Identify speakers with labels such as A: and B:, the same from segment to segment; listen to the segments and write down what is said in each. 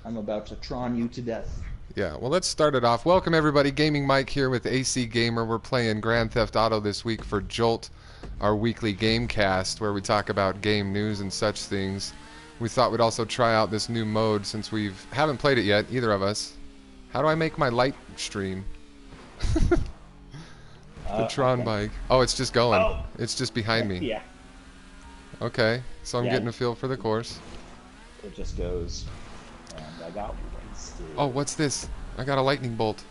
A: I'm about to Tron you to death.
B: Yeah, well, let's start it off. Welcome, everybody. Gaming Mike here with AC Gamer. We're playing Grand Theft Auto this week for Jolt, our weekly game cast, where we talk about game news and such things. We thought we'd also try out this new mode since we haven't played it yet, either of us. How do I make my light stream? The Tron bike. Oh, it's just going.
A: Oh.
B: It's just behind me.
A: Yeah.
B: Okay, so I'm
A: Yeah.
B: getting a feel for the course.
A: It just goes. And I got wasted.
B: Oh, what's this? I got a lightning bolt.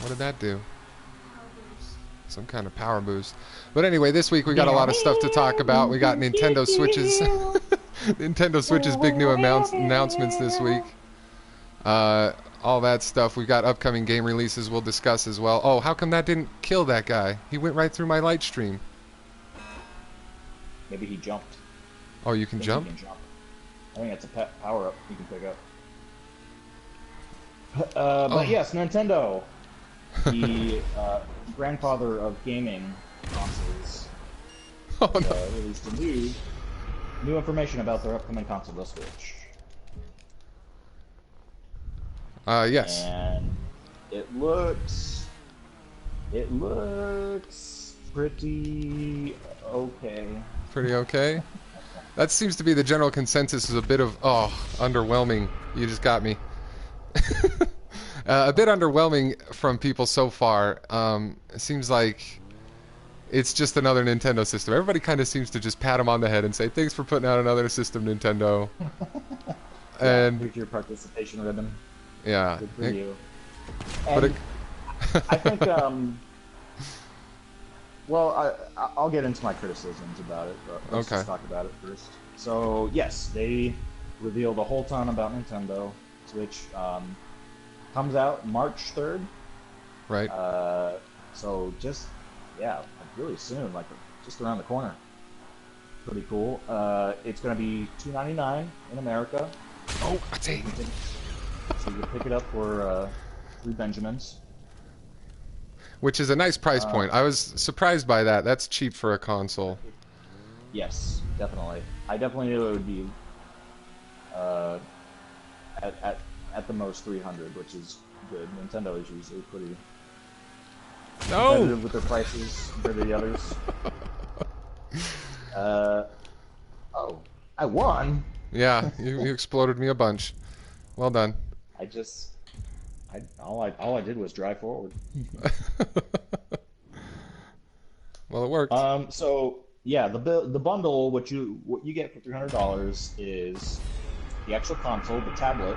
B: What did that do? Some kind of power boost. But anyway, this week we got a lot of stuff to talk about. We got Nintendo Switch's Nintendo Switch's big new announcements this week. All that stuff. We got upcoming game releases we'll discuss as well. Oh, how come that didn't kill that guy? He went right through my light stream.
A: Maybe he jumped.
B: Oh, you can jump?
A: He can jump. I think that's a pet power up you can pick up. But yes, Nintendo, the grandfather of gaming consoles, released a new information about their upcoming console, the Switch.
B: Yes.
A: And it looks pretty okay.
B: Pretty okay? That seems to be the general consensus, is a bit of, underwhelming. You just got me. A bit underwhelming from people so far. It seems like it's just another Nintendo system. Everybody kind of seems to just pat them on the head and say, thanks for putting out another system, Nintendo. And
A: Here's your participation ribbon.
B: yeah.
A: Good for you.
B: But
A: And I think, well, I'll get into my criticisms about it, but let's just talk about it first. So, yes, they revealed a whole ton about Nintendo Switch. Comes out March 3rd.
B: Right.
A: So just, yeah, like really soon, like just around the corner. Pretty cool. It's going to be $299 in America.
B: Oh, I take it.
A: So you can pick it up for 3 Benjamins.
B: Which is a nice price point. I was surprised by that. That's cheap for a console.
A: Yes, definitely. I definitely knew it would be at the most 300, which is good. Nintendo is usually pretty competitive with their prices compared to the others. Oh, I won.
B: Yeah, you exploded me a bunch. Well done.
A: All I did was drive forward.
B: Well, it worked.
A: So yeah, the bundle, what you get for $300 is the actual console, the tablet.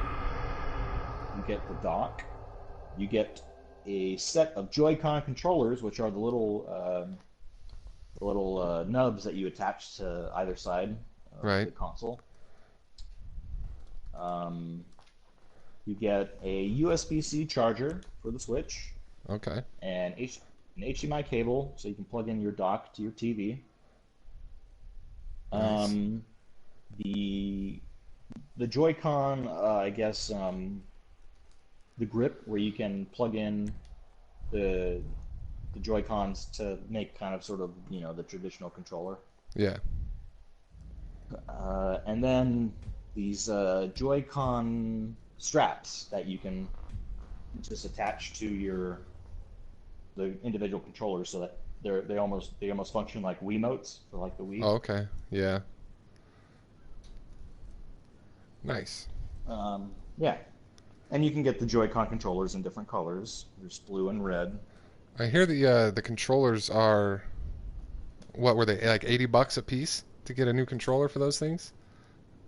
A: You get the dock. You get a set of Joy-Con controllers, which are the little nubs that you attach to either side of the console. You get a USB-C charger for the Switch.
B: Okay.
A: And an HDMI cable, so you can plug in your dock to your TV.
B: Nice.
A: The Joy-Con, I guess, the grip where you can plug in the Joy-Cons to make kind of sort of, the traditional controller.
B: Yeah.
A: And then these Joy-Con straps that you can just attach to the individual controllers, so that they almost function like Wiimotes for like the Wii.
B: Oh, okay. Yeah. Nice.
A: Yeah. And you can get the Joy-Con controllers in different colors. There's blue and red.
B: I hear the controllers are, what were they, like $80 a piece to get a new controller for those things?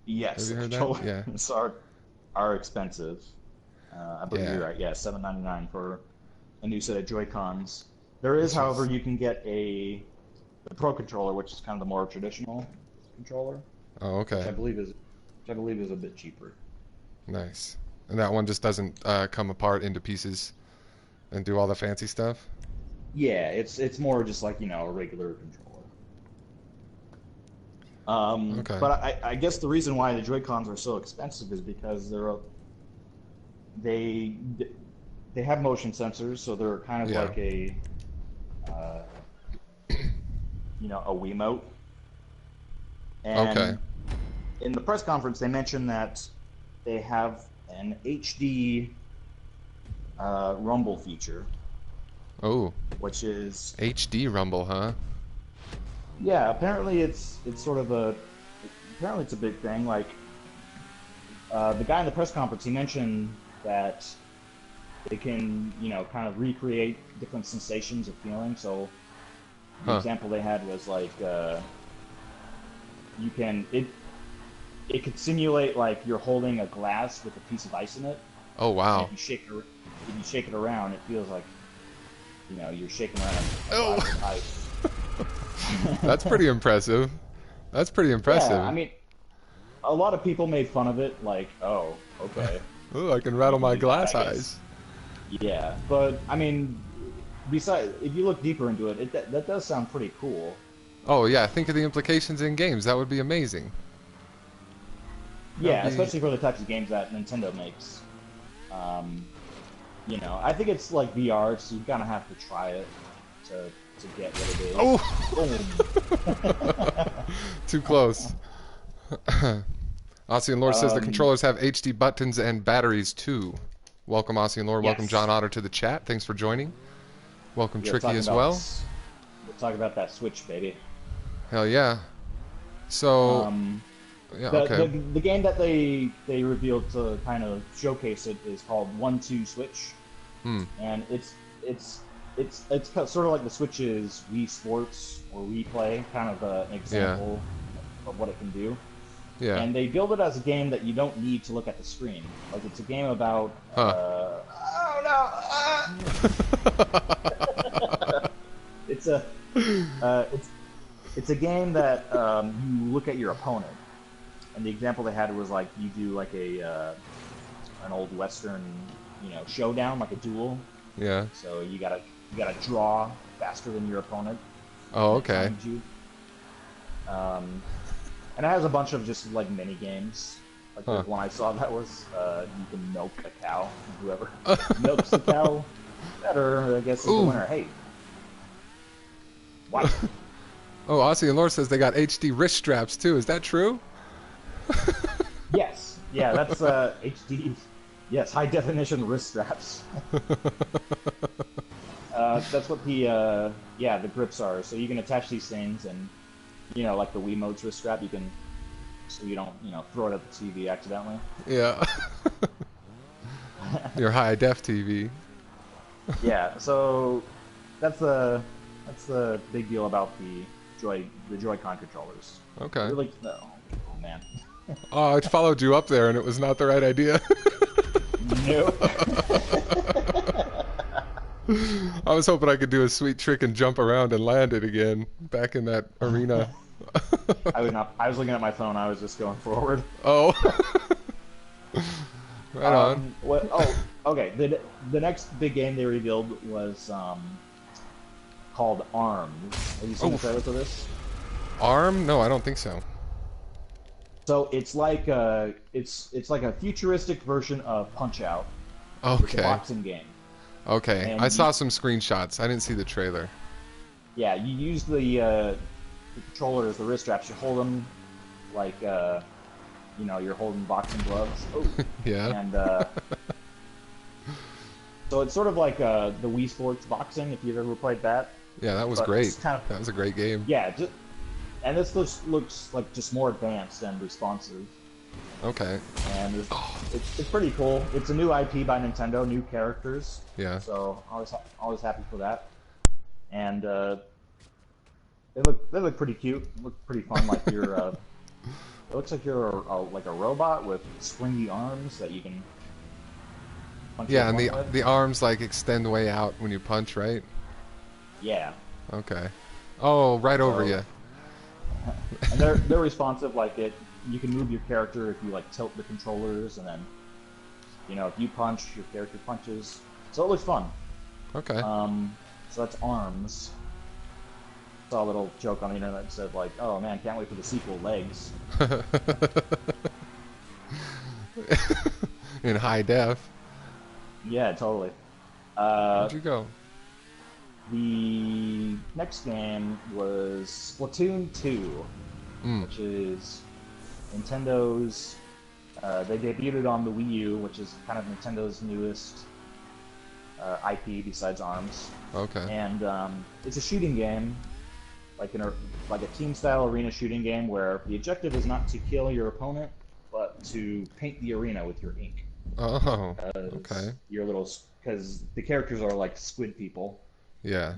A: Yes,
B: Have you heard
A: the controllers
B: that?
A: are expensive. I believe you're right. Yeah, $799 for a new set of Joy-Cons. There is, however, you can get the Pro controller, which is kind of the more traditional controller.
B: Oh, okay.
A: Which I believe is a bit cheaper.
B: Nice. And that one just doesn't come apart into pieces and do all the fancy stuff?
A: Yeah, it's more just like, a regular controller.
B: Okay.
A: But I guess the reason why the Joy-Cons are so expensive is because they have motion sensors, so they're kind of like a Wiimote. And in the press conference, they mentioned that they have an HD rumble feature.
B: Oh.
A: Which is
B: HD rumble, huh?
A: Yeah, apparently it's sort of apparently it's a big thing. Like the guy in the press conference, he mentioned that they can, kind of recreate different sensations of feeling. So the example they had was like it could simulate like you're holding a glass with a piece of ice in it.
B: Oh wow!
A: And if you shake it around, it feels like you're shaking around a glass of ice.
B: That's pretty impressive. That's pretty impressive.
A: Yeah, I mean, a lot of people made fun of it, like, oh, okay.
B: Oh, I can rattle my glass eyes.
A: Yeah, but I mean, besides, if you look deeper into it, that does sound pretty cool.
B: Oh yeah, think of the implications in games. That would be amazing.
A: Yeah, especially for the types of games that Nintendo makes. I think it's like VR, so you kind of have to try it to get what it is.
B: Oh! Too close. Aussie and Lore says the controllers have HD buttons and batteries too. Welcome Aussie and Lore. Yes. Welcome John Otter to the chat. Thanks for joining. Welcome Tricky as well.
A: We'll talk about that Switch, baby.
B: Hell yeah. So, yeah, okay.
A: The game that they revealed to kind of showcase it is called 1-2 Switch, and it's sort of like the Switch's Wii Sports or Wii Play, kind of an example of what it can do.
B: Yeah. And
A: they build it as a game that you don't need to look at the screen. Like it's a game about. It's a game that you look at your opponent, and the example they had was like you do like an old Western, showdown, like a duel.
B: Yeah.
A: So you gotta draw faster than your opponent.
B: Oh, okay.
A: And it has a bunch of just like mini games. Like the one I saw that was you can milk a cow. Whoever milks the cow better, I guess, is the winner. Hey, what?
B: Oh, Aussie and Lore says they got HD wrist straps too. Is that true?
A: Yes. Yeah, that's HD. Yes, high definition wrist straps. That's what the grips are. So you can attach these things, and like the Wiimote's wrist strap, you can, so you don't throw it at the TV accidentally.
B: Yeah. Your high def TV.
A: Yeah. So that's the big deal about the Joy-Con controllers.
B: Okay.
A: Really, oh man.
B: Oh, I followed you up there, and it was not the right idea.
A: Nope.
B: I was hoping I could do a sweet trick and jump around and land it again back in that arena.
A: I was looking at my phone. I was just going forward.
B: Oh. Right on.
A: Okay. The next big game they revealed was called ARMS. Have you seen the trailer for this?
B: ARM? No, I don't think so.
A: So it's like a futuristic version of Punch-Out.
B: Okay.
A: It's a boxing game.
B: Okay,
A: and
B: I saw some screenshots. I didn't see the trailer.
A: Yeah, you use the controller as the wrist straps. You hold them like you're holding boxing gloves. Oh.
B: Yeah.
A: And so it's sort of like the Wii Sports boxing, if you've ever played that.
B: Yeah, that was great. That was a great game.
A: Yeah, and this looks like just more advanced and responsive.
B: Okay.
A: And it's pretty cool. It's a new IP by Nintendo, new characters.
B: Yeah.
A: So always happy for that. And they look pretty cute. Look pretty fun. Like you're it looks like you're like a robot with swingy arms that you can punch.
B: Yeah, and the arms like extend way out when you punch, right?
A: Yeah.
B: Okay. Oh, right over you.
A: And they're responsive. Like you can move your character if you like tilt the controllers, and then if you punch, your character punches. So it looks fun.
B: Okay.
A: So that's ARMS. Saw a little joke on the internet that said like, "Oh man, can't wait for the sequel, Legs."
B: In high def.
A: Yeah, totally.
B: Where'd you go?
A: The next game was Splatoon 2, which is Nintendo's They debuted it on the Wii U, which is kind of Nintendo's newest IP besides ARMS.
B: Okay.
A: And it's a shooting game, like a team-style arena shooting game where the objective is not to kill your opponent, but to paint the arena with your ink.
B: Oh, okay.
A: Because the characters are like squid people.
B: Yeah.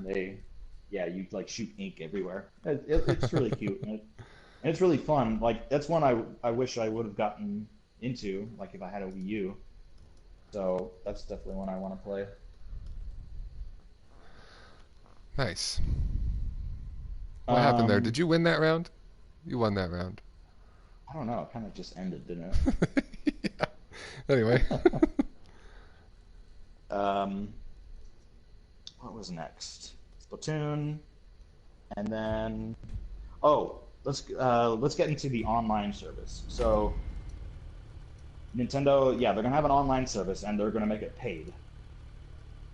A: You like shoot ink everywhere. It's really cute, and it's really fun. Like that's one I wish I would have gotten into, like if I had a Wii U. So that's definitely one I want to play.
B: Nice. What happened there? Did you win that round? You won that round.
A: I don't know. It kind of just ended, didn't
B: it? Yeah. Anyway.
A: What was next? Splatoon, and then let's get into the online service. So Nintendo, yeah, they're gonna have an online service and they're gonna make it paid.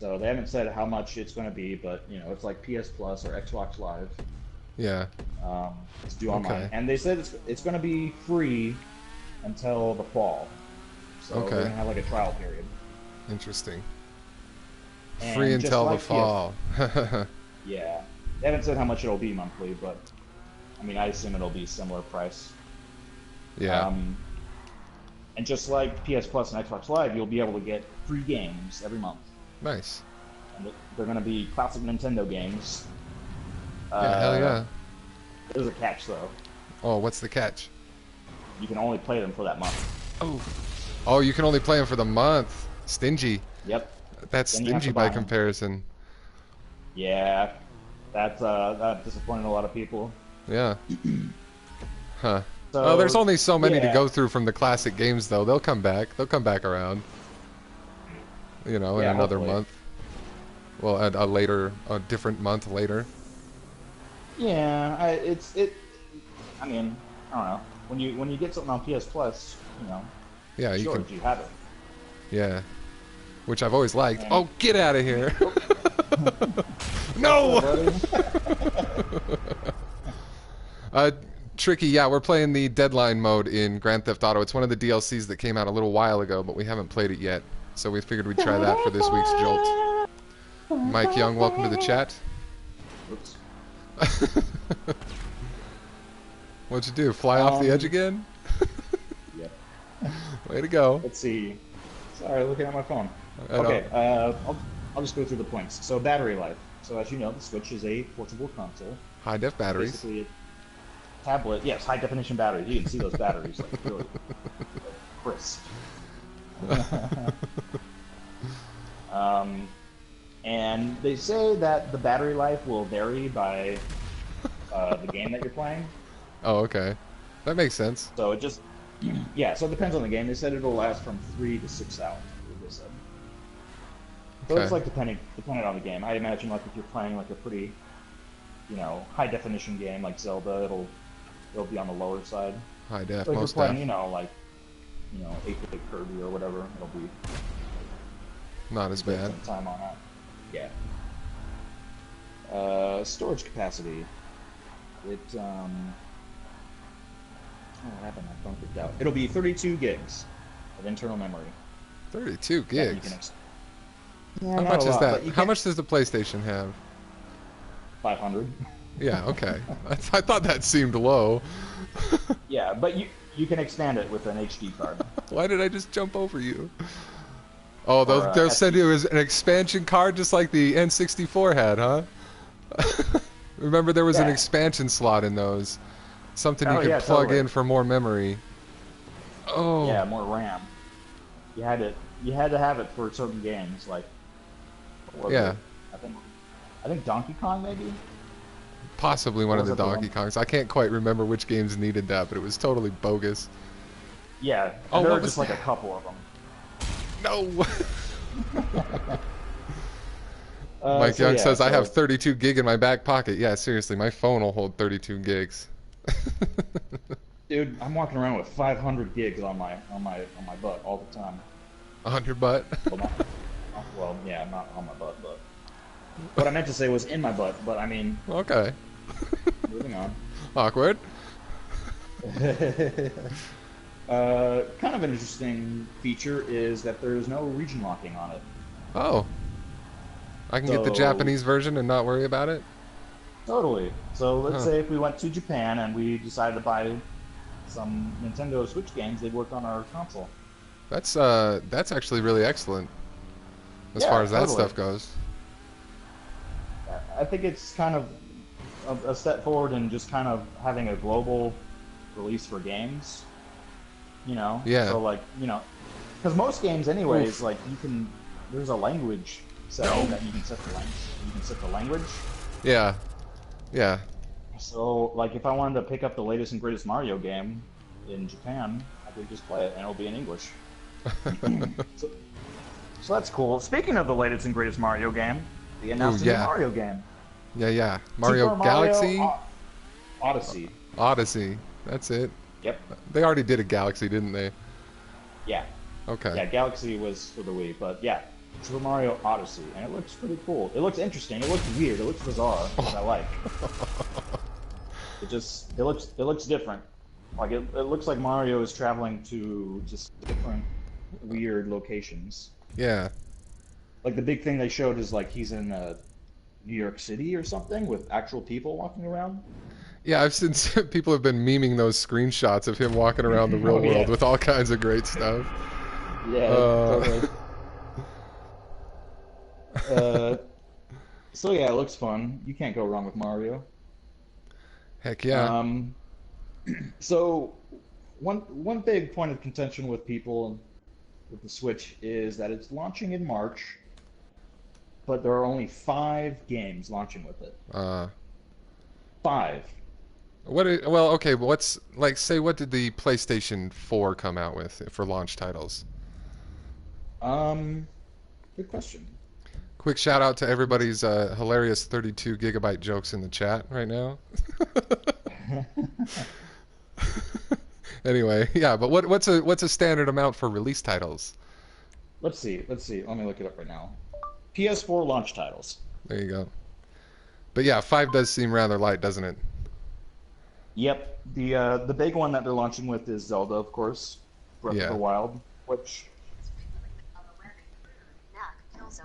A: So they haven't said how much it's gonna be, but it's like PS Plus or Xbox Live.
B: Yeah.
A: Let's do online, and they said it's gonna be free until the fall. So they're gonna have like a trial period.
B: Interesting.
A: And
B: free until the fall.
A: Yeah. They haven't said how much it'll be monthly, but I mean, I assume it'll be similar price.
B: Yeah.
A: And just like PS Plus and Xbox Live, you'll be able to get free games every month.
B: Nice.
A: And they're going to be classic Nintendo games.
B: Yeah, hell yeah.
A: There's a catch, though.
B: Oh, what's the catch?
A: You can only play them for that month.
B: Oh, you can only play them for the month. Stingy.
A: Yep.
B: That's stingy by comparison.
A: Yeah, that disappointed a lot of people.
B: Yeah. Huh.
A: So,
B: there's only so many to go through from the classic games, though. They'll come back. They'll come back around. In another month. Well, a different month later.
A: Yeah, I mean, I don't know. When you get something on PS Plus,
B: yeah, you
A: have it.
B: Yeah. Which I've always liked. Oh, get out of here! No! Tricky, yeah, we're playing the Deadline mode in Grand Theft Auto. It's one of the DLCs that came out a little while ago, but we haven't played it yet. So we figured we'd try that for this week's Jolt. Mike Young, welcome to the chat.
A: Oops.
B: What'd you do? Fly off the edge again?
A: Yep.
B: Way to go.
A: Let's see. Sorry, looking at my phone. Okay, I'll just go through the points. So battery life. So as you know, the Switch is a portable console.
B: High def batteries.
A: Basically a tablet. Yes, high definition batteries. You can see those batteries like really crisp. And they say that the battery life will vary by the game that you're playing.
B: Oh, okay. That makes sense.
A: So it just, so it depends on the game. They said it'll last from 3 to 6 hours. They said. So it's like depending on the game. I imagine like if you're playing like a pretty, high definition game like Zelda, it'll be on the lower side.
B: High def,
A: so if
B: most
A: you're playing,
B: def.
A: 8-bit Kirby or whatever, it'll be
B: not as bad.
A: Some time on that. Yeah. Storage capacity. What happened? I bumped it out. It'll be 32 gigs of internal memory.
B: 32 gigs.
A: Yeah,
B: how much is that? How much does the PlayStation have?
A: 500.
B: Yeah. Okay. I thought that seemed low.
A: Yeah, but you can expand it with an HD card.
B: Why did I just jump over you? Oh, they'll send you an expansion card just like the N64 had, huh? Remember there was an expansion slot in those. Something you could plug in for more memory. Oh.
A: Yeah, more RAM. You had to have it for certain games, like I think Donkey Kong maybe?
B: Possibly one of the Donkey Kongs. I can't quite remember which games needed that, but it was totally bogus.
A: Yeah, there were just like a couple of them.
B: No! Mike Young says, I have 32 gig in my back pocket. Yeah, seriously, my phone will hold 32 gigs.
A: Dude, I'm walking around with 500 gigs on my butt all the time.
B: On your butt?
A: Well, yeah, not on my butt, but what I meant to say was in my butt, but I mean...
B: Okay.
A: Moving on.
B: Awkward.
A: Kind of an interesting feature is that there is no region locking on it.
B: Oh, I can get the
A: So
B: Japanese version and not worry about it?
A: totally. So let's
B: Huh.
A: say if we went to Japan and we decided to buy some Nintendo Switch games, they'd work on our console.
B: That's actually really excellent as far
A: Yeah,
B: as that
A: totally.
B: stuff goes.
A: I think it's kind of a step forward in just kind of having a global release for games.
B: Yeah.
A: So like, because most games, anyways,
B: Oof.
A: like you can, there's a language setting
B: No.
A: that you can set the language. You can set the language.
B: Yeah. Yeah.
A: So like, if I wanted to pick up the latest and greatest Mario game in Japan, I could just play it and it'll be in English. So, so that's cool. Speaking of the latest and greatest Mario game, they
B: Ooh,
A: announced a new
B: yeah.
A: Mario game,
B: Yeah, yeah. Mario
A: Super Mario
B: Galaxy
A: Odyssey.
B: Odyssey. That's it.
A: Yep.
B: They already did a Galaxy, didn't they?
A: Yeah.
B: Okay.
A: Yeah. Galaxy was for the Wii, but yeah, Super Mario Odyssey, and it looks pretty cool. It looks interesting. It looks weird. It looks bizarre, which I like. It looks different. Like it looks like Mario is traveling to just different weird locations.
B: Yeah.
A: Like the big thing they showed is like he's in New York City or something with actual people walking around.
B: Yeah, I've seen people have been memeing those screenshots of him walking around the real
A: Oh
B: world
A: yeah,
B: with all kinds of great stuff.
A: yeah,
B: Uh,
A: totally. Uh, so yeah, it looks fun. You can't go wrong with Mario.
B: heck yeah.
A: Um, so one big point of contention with people with the Switch is that it's launching in March, but there are only 5 games launching with it.
B: Uh,
A: 5.
B: well, okay, but what's like say what did the PlayStation 4 come out with for launch titles?
A: Um, Good question.
B: Quick shout out to everybody's hilarious 32 gigabyte jokes in the chat right now. Anyway, yeah, but what's a standard amount for release titles?
A: Let's see. Let's see. Let me look it up right now. PS4 launch titles.
B: There you go. But yeah, 5 does seem rather light, doesn't it?
A: Yep. The big one that they're launching with is Zelda, of course, Breath of the
B: Yeah.
A: Wild. Which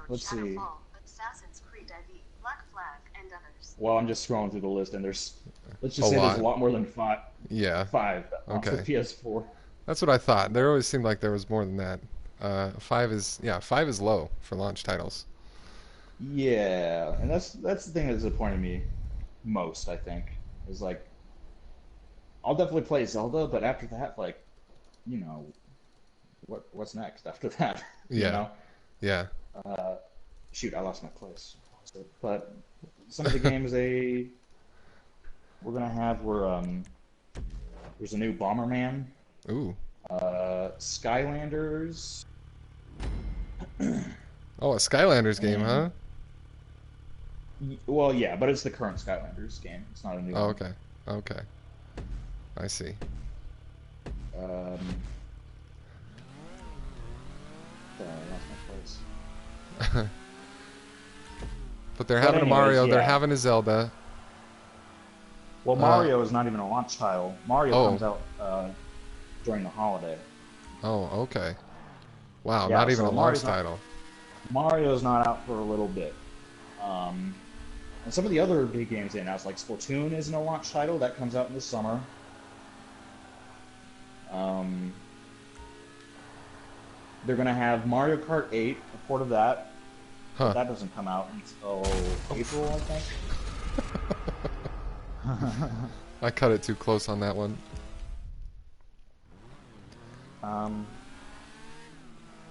A: let's see. Well, I'm just scrolling through the list, and let's
B: A
A: just say there's a
B: lot.
A: lot more than five.
B: Yeah.
A: Five that launched with
B: Okay.
A: PS4.
B: That's what I thought. There always seemed like there was more than that. 5 is low for launch titles.
A: Yeah, and that's the thing that disappointed me most. I think is like I'll definitely play Zelda, but after that, like you know, what's next after that? You
B: Yeah.
A: know,
B: Yeah.
A: uh, shoot, I lost my place. But some of the games we're gonna have were there's a new Bomberman,
B: Ooh.
A: Skylanders,
B: Oh, a Skylanders game,
A: and
B: huh?
A: well, yeah, but it's the current Skylanders game. It's not a new
B: Oh,
A: one.
B: okay. Okay. I see.
A: Um, Sorry, I lost my place.
B: But they're
A: But
B: having a
A: anyways,
B: Mario, they're
A: yeah.
B: having a Zelda.
A: Well,
B: Uh,
A: Mario is not even a launch title. Mario
B: oh.
A: comes out during the holiday.
B: Oh, okay. Wow,
A: Yeah,
B: not even a
A: so
B: launch title.
A: Mario's not out for a little bit. Um, and some of the other big games they announced, like Splatoon, isn't a launch title. That comes out in the summer. Um, they're gonna have Mario Kart 8, a port of that, but
B: Huh.
A: that doesn't come out until April, I think.
B: I cut it too close on that one.
A: um,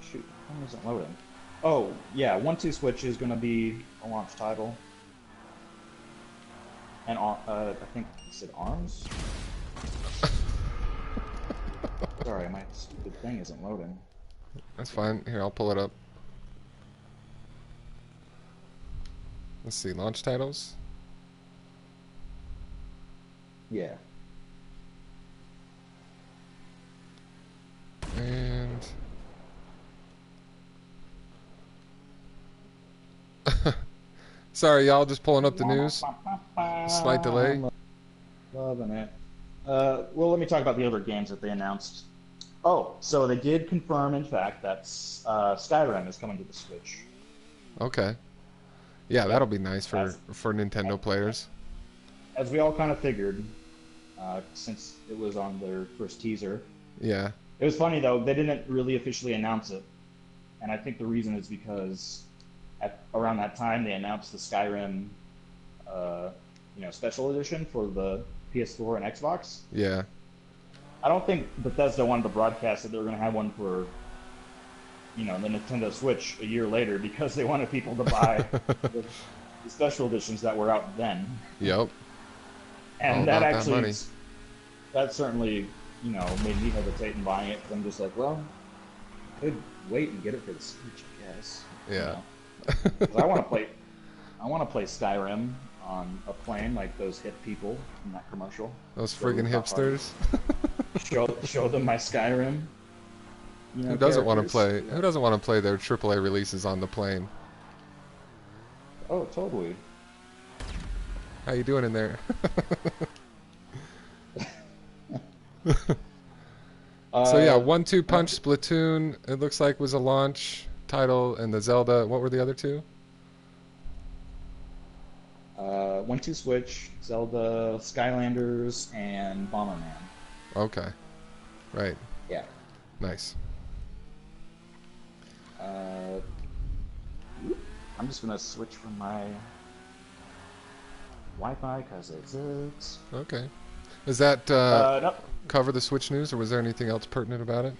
A: Shoot, why isn't loading? Oh, yeah, 1-2 Switch is gonna be a launch title, and I think it said Arms. Sorry, my stupid thing isn't loading.
B: That's fine. Here, I'll pull it up. Let's see, launch titles.
A: Yeah.
B: And sorry, y'all, just pulling up the news. Slight delay.
A: I'm loving it. Well, let me talk about the other games that they announced. Oh, so they did confirm, in fact, that Skyrim is coming to the Switch.
B: Okay. Yeah, that'll
A: Yep.
B: be nice
A: As
B: for Nintendo players.
A: as we all kind of figured, since it was on their first teaser.
B: Yeah.
A: It was funny though; they didn't really officially announce it, and I think the reason is because around that time they announced the Skyrim, uh, special edition for the PS4 and Xbox.
B: Yeah.
A: I don't think Bethesda wanted to broadcast that they were going to have one for, the Nintendo Switch a year later because they wanted people to buy the special editions that were out then.
B: Yep. All
A: And
B: about that money.
A: that certainly, made me hesitate in buying it. 'Cause I'm just like, well, I could wait and get it for the Switch, I guess.
B: Yeah.
A: 'Cause I want to play Skyrim on a plane like those hip people in that commercial.
B: Those friggin' hipsters.
A: Show them my Skyrim.
B: Who doesn't want to
A: characters.
B: play? Who doesn't want to play their AAA releases on the plane?
A: Oh, totally.
B: How you doing in there? So yeah, 1-2 Punch, Splatoon. It looks like was a launch title, and the Zelda. What were the other two?
A: 1-2 Switch, Zelda, Skylanders, and Bomberman.
B: Okay. Right.
A: Yeah.
B: Nice.
A: I'm just gonna switch from my Wi-Fi because it sucks.
B: Okay. Does that
A: Nope.
B: cover the Switch news, or was there anything else pertinent about it?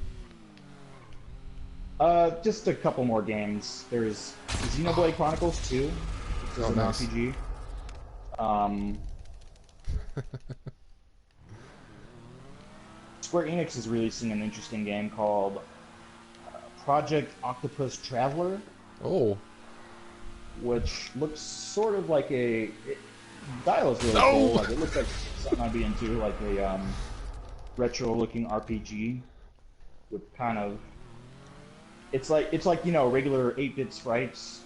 A: Just a couple more games. There's Xenoblade Chronicles 2, which is
B: Oh,
A: an
B: nice.
A: RPG. Square Enix is releasing an interesting game called Project Octopus Traveler,
B: Oh.
A: which looks sort of like dial's really
B: No!
A: cool. Like, it looks like something I'd be into, like a retro-looking RPG with kind of it's like regular 8-bit sprites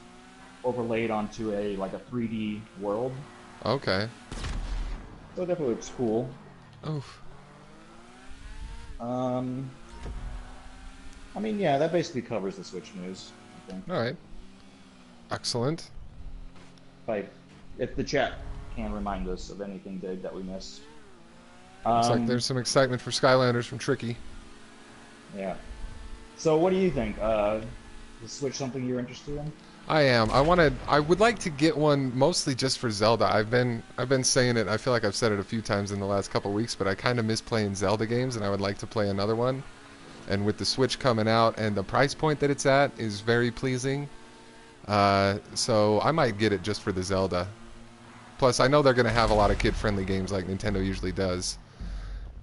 A: overlaid onto a 3D world.
B: Okay.
A: So it definitely looks cool.
B: Oof.
A: I mean, yeah, that basically covers the Switch news, I think.
B: All right. Excellent.
A: If the chat can remind us of anything big that we missed.
B: Looks like there's some excitement for Skylanders from Tricky.
A: Yeah. So what do you think? Is Switch something you're interested in?
B: I am. I would like to get one mostly just for Zelda. I've been saying it. I feel like I've said it a few times in the last couple of weeks, but I kind of miss playing Zelda games, and I would like to play another one. And with the Switch coming out and the price point that it's at is very pleasing. So I might get it just for the Zelda. Plus, I know they're going to have a lot of kid-friendly games like Nintendo usually does,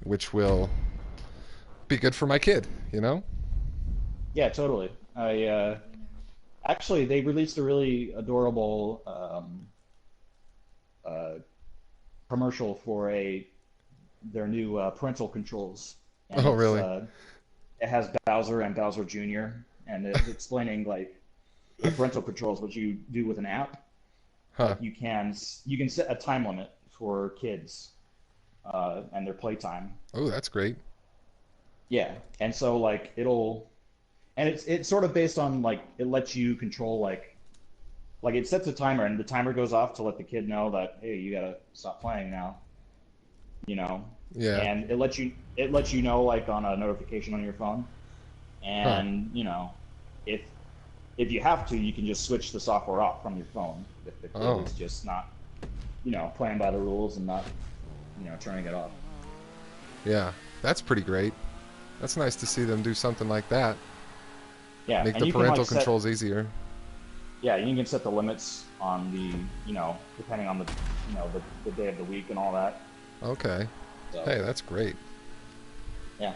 B: which will be good for my kid, you know?
A: Yeah, totally. Actually, they released a really adorable commercial for their new parental controls. And
B: Oh, really?
A: It has Bowser and Bowser Jr. and it's explaining the parental controls, what you do with an app.
B: Huh.
A: You can set a time limit for kids and their playtime.
B: Oh, that's great.
A: Yeah, and so it's sort of based on it lets you control it sets a timer and the timer goes off to let the kid know that, hey, you gotta stop playing now.
B: Yeah.
A: And it lets you know on a notification on your phone, and if you have to, you can just switch the software off from your phone if the kid is just not playing by the rules and not turning it off.
B: Yeah, that's pretty great. That's nice to see them do something like that.
A: Yeah,
B: Make
A: and
B: the parental controls easier.
A: Yeah, you can set the limits on the depending on the day of the week and all that.
B: Okay.
A: So,
B: Hey, that's great.
A: yeah.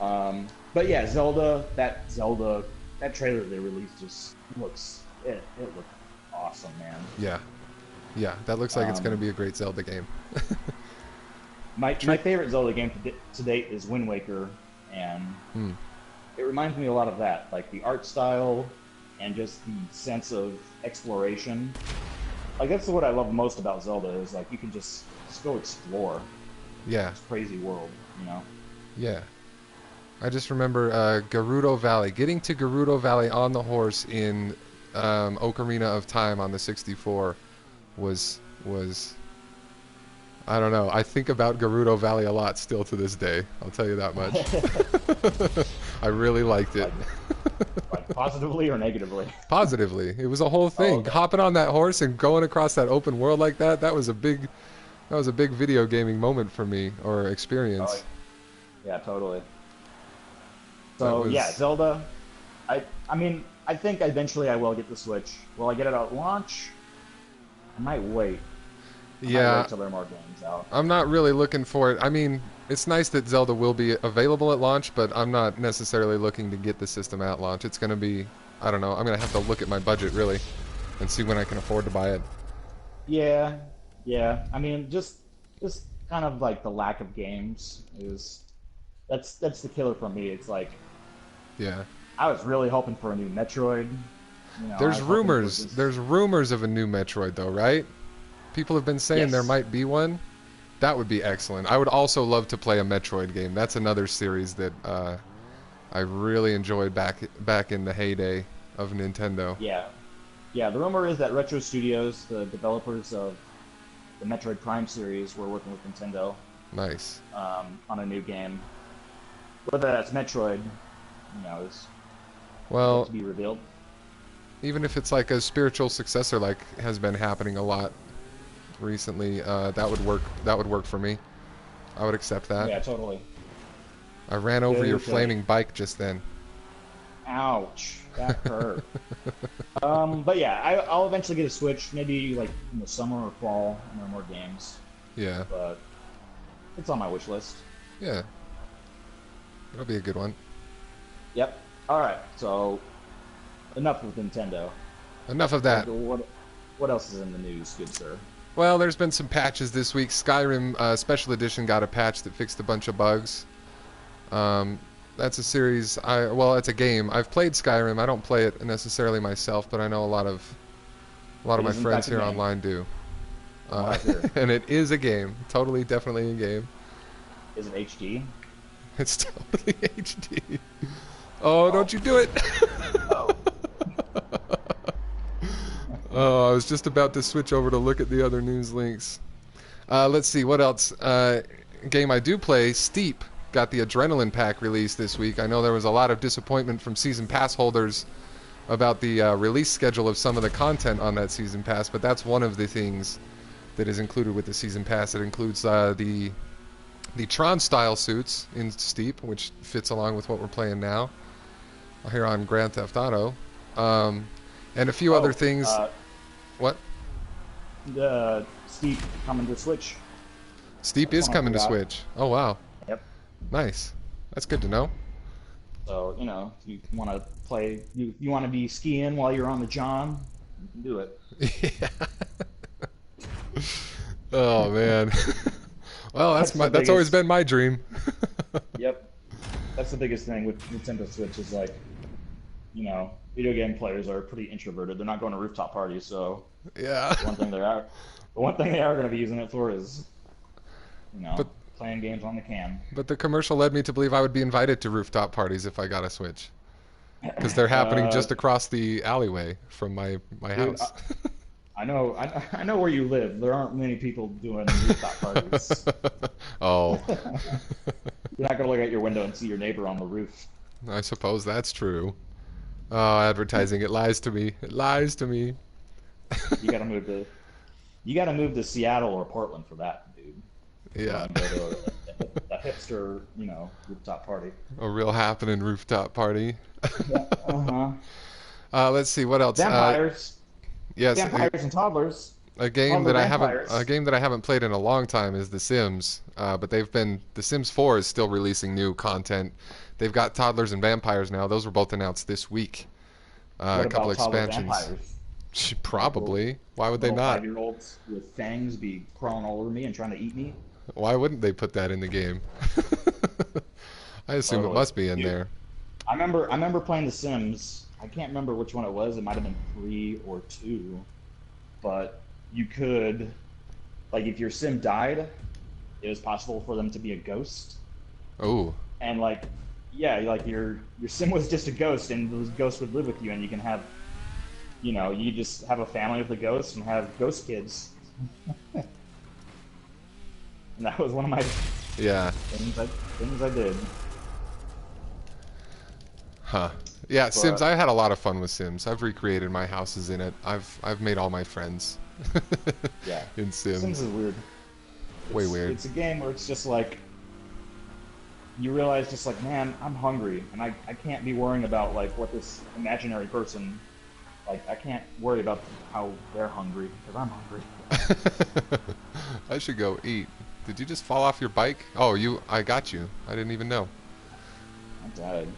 A: But yeah, that trailer they released just looks it looked awesome, man.
B: Yeah. Yeah, that looks like it's going to be a great Zelda game.
A: My favorite Zelda game to date is Wind Waker, and it reminds me a lot of that, like the art style and just the sense of exploration. That's what I love most about Zelda is you can just go explore
B: Yeah.
A: this crazy world,
B: Yeah. I just remember Gerudo Valley. Getting to Gerudo Valley on the horse in Ocarina of Time on the 64 was I don't know. I think about Gerudo Valley a lot still to this day. I'll tell you that much. I really liked it.
A: Like positively or negatively?
B: Positively. It was a whole thing.
A: Oh, okay.
B: Hopping on that horse and going across that open world like that, that was a big video gaming moment for me, or experience.
A: Oh, yeah, totally. So yeah, Zelda. I mean, I think eventually I will get the Switch. Will I get it at launch? I might wait. I might wait till there are more games out.
B: I'm not really looking for it. I mean, it's nice that Zelda will be available at launch, but I'm not necessarily looking to get the system at launch. It's going to be, I don't know, I'm going to have to look at my budget, really, and see when I can afford to buy it.
A: Yeah, yeah. I mean, just kind of like the lack of games that's the killer for me. It's like,
B: yeah,
A: I was really hoping for a new Metroid. You know,
B: there's rumors of a new Metroid, though, right? People have been saying there might be one. That would be excellent. I would also love to play a Metroid game. That's another series that I really enjoyed back in the heyday of Nintendo.
A: Yeah. Yeah, the rumor is that Retro Studios, the developers of the Metroid Prime series, were working with Nintendo.
B: Nice.
A: On a new game. Whether that's Metroid, is
B: well
A: to be revealed.
B: Even if it's like a spiritual successor, like has been happening a lot recently, that would work. That would work for me. I would accept that.
A: Yeah, totally.
B: I ran over your flaming bike just then.
A: Ouch, that hurt. But yeah, I'll eventually get a Switch. Maybe like in the summer or fall, when there are more games.
B: Yeah.
A: But it's on my wish list.
B: Yeah. It'll be a good one.
A: Yep. All right. So enough with Nintendo.
B: Enough of that.
A: What else is in the news, good sir?
B: Well, there's been some patches this week. Skyrim Special Edition got a patch that fixed a bunch of bugs. That's a series. It's a game. I've played Skyrim. I don't play it necessarily myself, but I know a lot of my friends here online do. And it is a game. Totally, definitely a game.
A: Is it HD?
B: It's totally HD. Oh, don't you do it! Oh, I was just about to switch over to look at the other news links. Let's see, what else? Game I do play, Steep, got the Adrenaline Pack released this week. I know there was a lot of disappointment from Season Pass holders about the release schedule of some of the content on that Season Pass, but that's one of the things that is included with the Season Pass. It includes the Tron-style suits in Steep, which fits along with what we're playing now here on Grand Theft Auto, and a few other things. What?
A: Steep coming to Switch.
B: Steep is coming to Switch. Oh, wow.
A: Yep.
B: Nice. That's good to know.
A: So, if you want to play, you want to be skiing while you're on the John, you can do it.
B: Yeah. Oh, man. Well, that's always been my dream.
A: Yep. That's the biggest thing with Nintendo Switch is like, video game players are pretty introverted. They're not going to rooftop parties, so
B: yeah.
A: The one thing they are going to be using it for is, playing games on the can.
B: But the commercial led me to believe I would be invited to rooftop parties if I got a Switch, because they're happening just across the alleyway from my house.
A: I know where you live. There aren't many people doing rooftop parties.
B: Oh.
A: You're not going to look out your window and see your neighbor on the roof.
B: I suppose that's true. Oh, advertising! It lies to me. It lies to me.
A: You gotta move to Seattle or Portland for that, dude.
B: Yeah.
A: Go to a hipster, rooftop party.
B: A real happening rooftop party.
A: Yeah.
B: Let's see what else.
A: Vampires.
B: Yes.
A: Vampires and Toddlers.
B: A game that I haven't played in a long time is The Sims. But The Sims 4 is still releasing new content. They've got Toddlers and Vampires now. Those were both announced this week. A couple expansions. Probably. Why would they not?
A: 5-year-olds with fangs be crawling all over me and trying to eat me.
B: Why wouldn't they put that in the game? I assume it must be in there.
A: I remember playing The Sims. I can't remember which one it was. It might have been 3 or 2. But you could, like, if your sim died, it was possible for them to be a ghost.
B: Oh.
A: And, like, yeah, like your sim was just a ghost, and those ghosts would live with you, and you can have, you just have a family with the ghosts and have ghost kids. And that was one of my
B: Yeah.
A: things I did.
B: Huh. Yeah, Sims.
A: But
B: I had a lot of fun with Sims. I've recreated my houses in it. I've made all my friends
A: yeah,
B: in Sims.
A: Sims is weird.
B: Way weird.
A: It's a game where it's just like you realize, just like, man, I'm hungry, and I can't be worrying about like what this imaginary person, like, I can't worry about how they're hungry because I'm hungry.
B: I should go eat. Did you just fall off your bike? Oh, I got you. I didn't even know.
A: I died.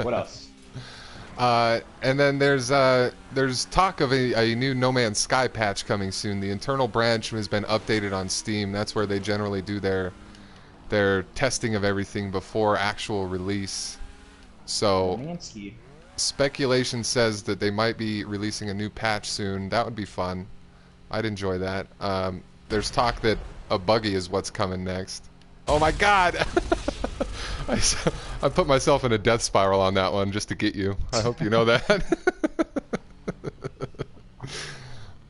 A: What else?
B: And then there's talk of a new No Man's Sky patch coming soon. The internal branch has been updated on Steam. That's where they generally do their testing of everything before actual release. So
A: Mansky.
B: speculation says that they might be releasing a new patch soon. That would be fun. I'd enjoy that. There's talk that a buggy is what's coming next. Oh my god! I put myself in a death spiral on that one just to get you. I hope you know that.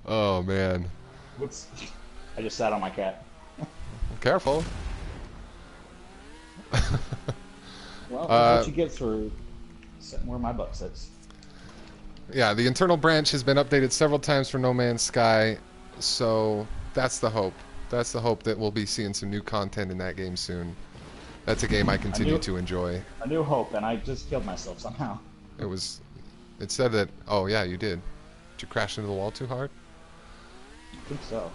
B: Oh man.
A: Whoops. I just sat on my cat.
B: Careful.
A: Well, that's what you get for sitting where my butt sits.
B: Yeah, the internal branch has been updated several times for No Man's Sky, so that's the hope. That's the hope that we'll be seeing some new content in that game soon. That's a game I continue to enjoy.
A: A new hope, and I just killed myself somehow.
B: It said that, oh yeah, you did. Did you crash into the wall too hard?
A: I think so.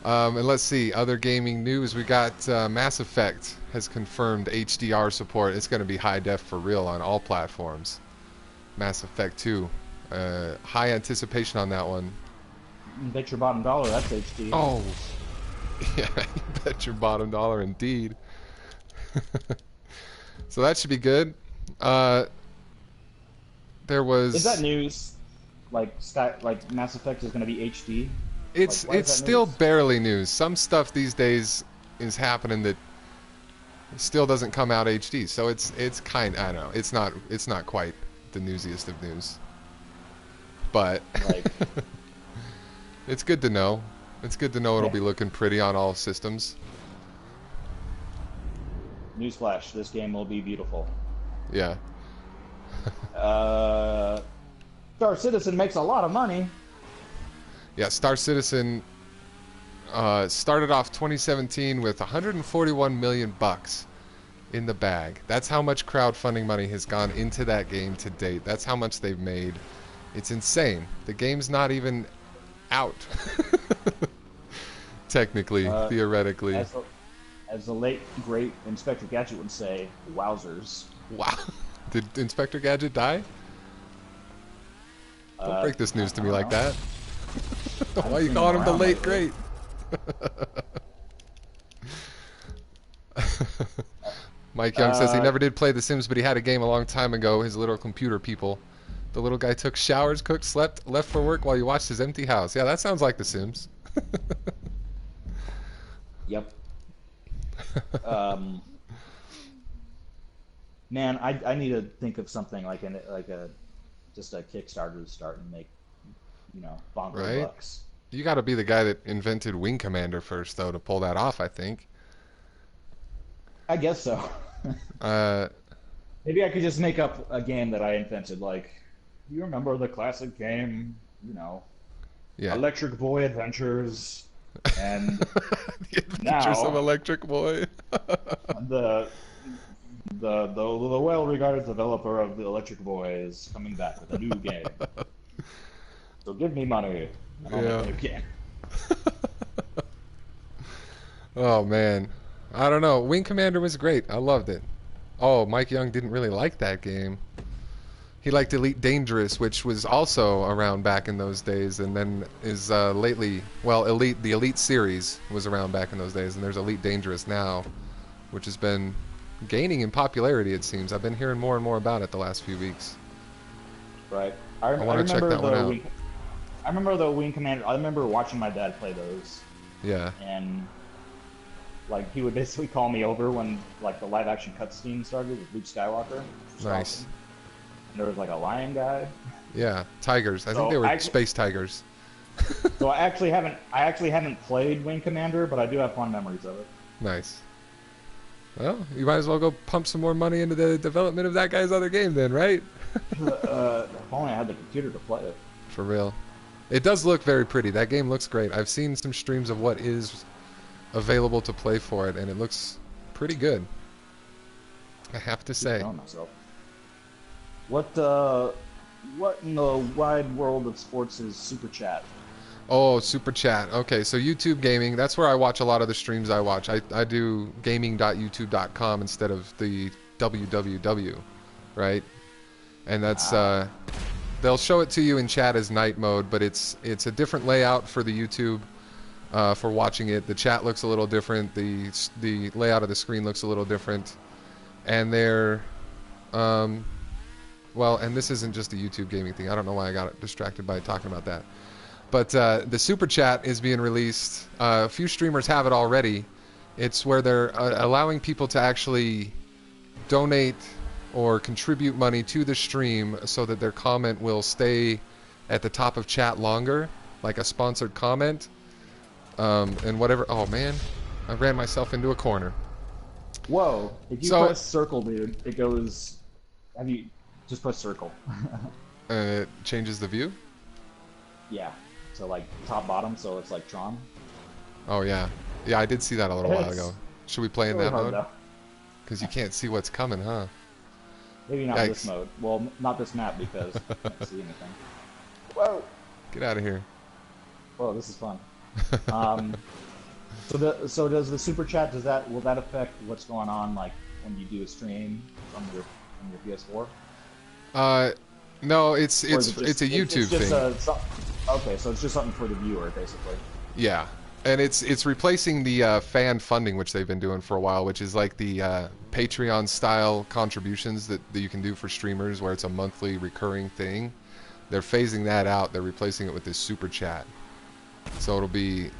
B: And let's see, other gaming news. We got Mass Effect has confirmed HDR support. It's going to be high def for real on all platforms. Mass Effect 2. High anticipation on that one.
A: You bet your bottom dollar that's HD.
B: Oh, yeah, you bet your bottom dollar indeed. So that should be good. There was...
A: Is that news? Like Mass Effect is going to be HD?
B: It's still barely news. Some stuff these days is happening that still doesn't come out HD. So it's kind, I don't know. It's not quite the newsiest of news. But
A: like,
B: it's good to know. It's good to know it'll be looking pretty on all systems.
A: Newsflash, this game will be beautiful.
B: Yeah.
A: Star Citizen makes a lot of money.
B: Yeah, Star Citizen started off 2017 with 141 million bucks in the bag. That's how much crowdfunding money has gone into that game to date. That's how much they've made. It's insane. The game's not even out. Technically, theoretically.
A: As the late, great Inspector Gadget would say, wowzers.
B: Wow. Did Inspector Gadget die? Don't break this news to me like that. Why are you calling him the late great? Mike Young says he never did play The Sims, but he had a game a long time ago, his little computer people. The little guy took showers, cooked, slept, left for work while he watched his empty house. Yeah, that sounds like The Sims.
A: Yep. Man, I need to think of something like just a Kickstarter to start and make, bonker bucks.
B: You got to be the guy that invented Wing Commander first, though, to pull that off, I think.
A: I guess so. Maybe I could just make up a game that I invented. Like, you remember the classic game, Electric Boy Adventures, and
B: The Adventures of Electric Boy.
A: the well-regarded developer of the Electric Boy is coming back with a new game. So give me money, and I'll make a new game.
B: Oh man, I don't know. Wing Commander was great. I loved it. Oh, Mike Young didn't really like that game. He liked Elite Dangerous, which was also around back in those days, and then is lately, the Elite series was around back in those days, and there's Elite Dangerous now, which has been gaining in popularity, it seems. I've been hearing more and more about it the last few weeks.
A: Right.
B: I want to check that one out.
A: I remember the Wing Commander. I remember watching my dad play those.
B: Yeah.
A: And Like he would basically call me over when like the live action cutscene started with Luke Skywalker.
B: Nice.
A: Awesome. And there was like a lion guy.
B: Yeah, tigers. I think they
A: So
B: were space tigers.
A: I actually haven't played Wing Commander, but I do have fond memories of it.
B: Nice. Well, you might as well go pump some more money into the development of that guy's other game then, right?
A: If only I had the computer to play it.
B: For real. It does look very pretty. That game looks great. I've seen some streams of what is available to play for it, and it looks pretty good. I have to say.
A: Myself. What in the wide world of sports is Super Chat?
B: Oh, Super Chat. Okay, so YouTube Gaming, that's where I watch a lot of the streams I watch. I do gaming.youtube.com instead of the www, right? And that's they'll show it to you in chat as night mode, but it's a different layout for the YouTube for watching it. The chat looks a little different. The layout of the screen looks a little different. And they're well, and this isn't just a YouTube gaming thing. I don't know why I got distracted by talking about that. But the Super Chat is being released. A few streamers have it already. It's where they're allowing people to actually donate or contribute money to the stream so that their comment will stay at the top of chat longer, like a sponsored comment. And whatever. Oh, man. I ran myself into a corner.
A: Whoa. If you press circle, dude, it goes... Have you... Just press circle.
B: It changes the view?
A: Yeah. So like top bottom, so it's like Tron.
B: Oh yeah, yeah, I did see that a little while ago. Should we play in that mode? Because you can't see what's coming, huh?
A: Maybe not this mode. Well, not this map because I can't see anything. Whoa!
B: Get out of here.
A: Whoa, this is fun. So does the Super Chat, will that affect what's going on like when you do a stream from your PS4?
B: No, it's a YouTube thing.
A: Okay, so it's just something for the viewer, basically.
B: Yeah, and it's replacing the fan funding, which they've been doing for a while, which is like the Patreon-style contributions that you can do for streamers, where it's a monthly recurring thing. They're phasing that out. They're replacing it with this Super Chat. So it'll be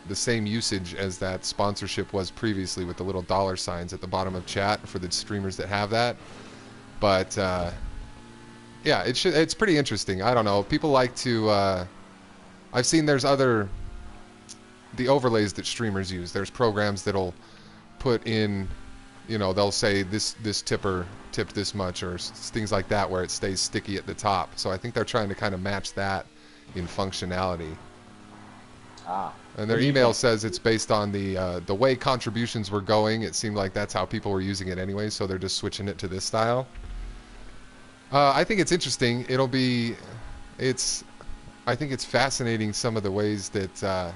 B: the same usage as that sponsorship was previously, with the little dollar signs at the bottom of chat for the streamers that have that. But yeah, it's pretty interesting. I don't know. People like to... I've seen there's the overlays that streamers use. There's programs that'll put in, they'll say this tipper tipped this much, or things like that, where it stays sticky at the top. So I think they're trying to kind of match that in functionality. And their email says it's based on the way contributions were going. It seemed like that's how people were using it anyway, so they're just switching it to this style. I think it's interesting. I think it's fascinating some of the ways that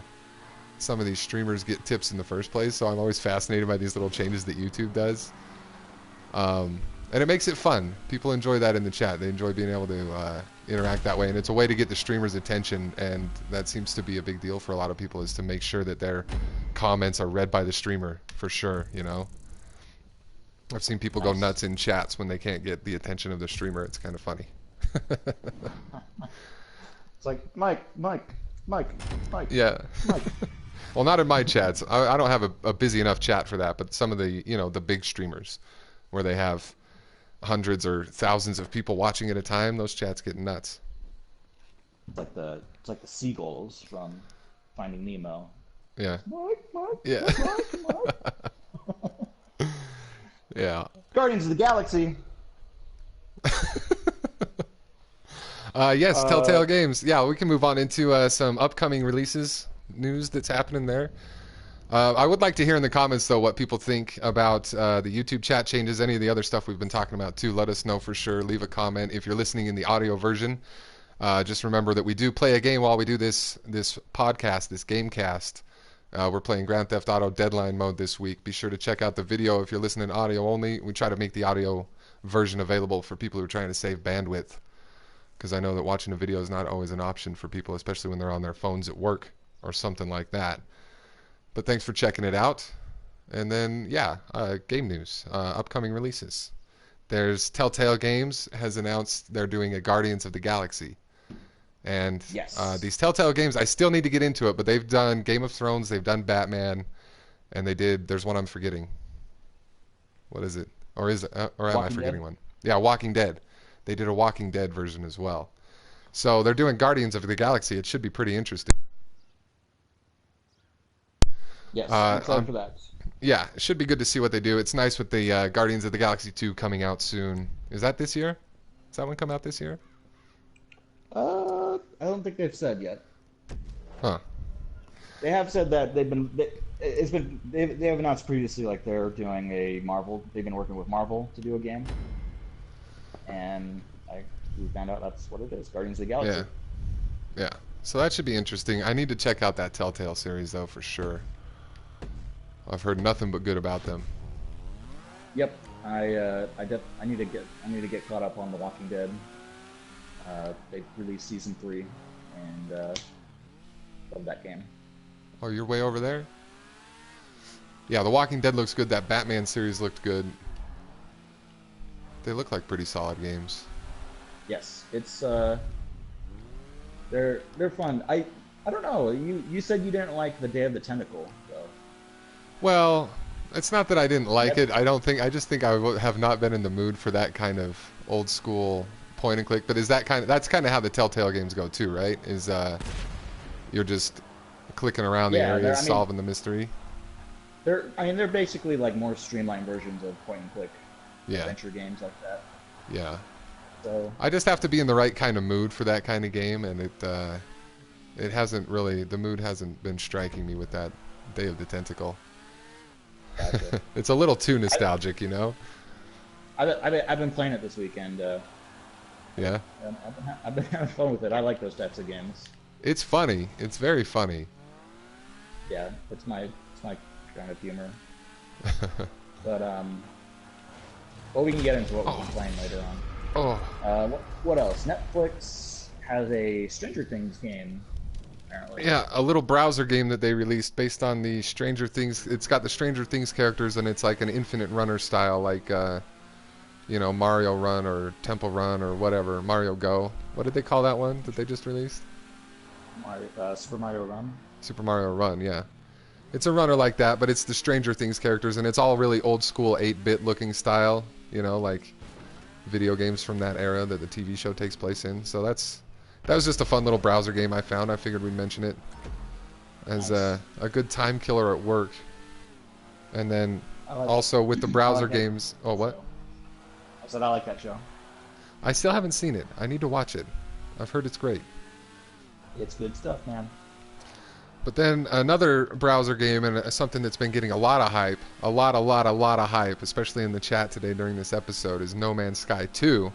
B: some of these streamers get tips in the first place. So I'm always fascinated by these little changes that YouTube does. And it makes it fun. People enjoy that in the chat. They enjoy being able to interact that way. And it's a way to get the streamer's attention. And that seems to be a big deal for a lot of people, is to make sure that their comments are read by the streamer, for sure, I've seen people go nuts in chats when they can't get the attention of the streamer. It's kind of funny.
A: It's like, Mike.
B: Yeah.
A: Mike.
B: Well, not in my chats. I don't have a busy enough chat for that, but some of the, the big streamers where they have hundreds or thousands of people watching at a time, those chats get nuts.
A: It's like the seagulls from Finding Nemo.
B: Yeah.
A: Mike.
B: Yeah.
A: Mike.
B: Yeah.
A: Guardians of the Galaxy.
B: Yes, Telltale Games. Yeah, we can move on into some upcoming releases news that's happening there. I would like to hear in the comments, though, what people think about the YouTube chat changes, any of the other stuff we've been talking about, too. Let us know for sure. Leave a comment. If you're listening in the audio version, just remember that we do play a game while we do this podcast, this Gamecast. We're playing Grand Theft Auto Deadline mode this week. Be sure to check out the video if you're listening audio only. We try to make the audio version available for people who are trying to save bandwidth, because I know that watching a video is not always an option for people, especially when they're on their phones at work or something like that. But thanks for checking it out. And then, yeah, game news, upcoming releases. There's Telltale Games has announced they're doing a Guardians of the Galaxy. And
A: yes.
B: These Telltale games, I still need to get into it, but they've done Game of Thrones, they've done Batman, And they did. There's one I'm forgetting. What is it? Or is it? Or am I
A: Walking
B: forgetting
A: Dead?
B: one? Yeah, Walking Dead. They did a Walking Dead version as well. So they're doing Guardians of the Galaxy. It should be pretty interesting.
A: Yes, I'm
B: Uh,
A: excited
B: I'm,
A: for that.
B: yeah, it should be good to see what they do. It's nice with the Guardians of the Galaxy 2 coming out soon. Is that this year? Is that one come out this year?
A: I don't think they've said yet.
B: Huh.
A: They have said that they have announced previously like they're doing a Marvel. They've been working with Marvel to do a game, and we found out that's what it is. Guardians of the Galaxy.
B: Yeah. Yeah. So that should be interesting. I need to check out that Telltale series though for sure. I've heard nothing but good about them.
A: Yep. I need to get caught up on The Walking Dead. They released season 3, and love that game.
B: Oh, you're way over there? Yeah, The Walking Dead looks good. That Batman series looked good. They look like pretty solid games.
A: Yes, it's they're fun. I don't know. You said you didn't like the Day of the Tentacle, though.
B: Well, it's not that I didn't like it. I just think I have not been in the mood for that kind of old school point and click. But that's kind of how the Telltale games go too, right? Is you're just clicking around the areas, solving the mystery.
A: They're basically like more streamlined versions of point and click adventure games like that.
B: Yeah.
A: So
B: I just have to be in the right kind of mood for that kind of game, and it hasn't really, the mood hasn't been striking me with that Day of the Tentacle.
A: Gotcha.
B: It's a little too nostalgic, you know.
A: I've been playing it this weekend.
B: Yeah.
A: I've been having fun with it. I like those types of games.
B: It's funny. It's very funny.
A: Yeah, it's my kind of humor. But well, we can get into what we've been playing later on. What else? Netflix has a Stranger Things game, apparently.
B: Yeah, a little browser game that they released based on the Stranger Things. It's got the Stranger Things characters, and it's like an infinite runner style, like Mario Run or Temple Run or whatever. Mario Go. What did they call that one that they just released?
A: Super Mario Run.
B: Super Mario Run, yeah. It's a runner like that, but it's the Stranger Things characters, and it's all really old school 8-bit looking style, like video games from that era that the TV show takes place in. So that was just a fun little browser game I found. I figured we'd mention it as a good time killer at work. And then also with the browser games. Oh, what?
A: I said I like that show.
B: I still haven't seen it. I need to watch it. I've heard it's great.
A: It's good stuff, man.
B: But then another browser game and something that's been getting a lot of hype, a lot of hype, especially in the chat today during this episode, is No Man's Sky 2.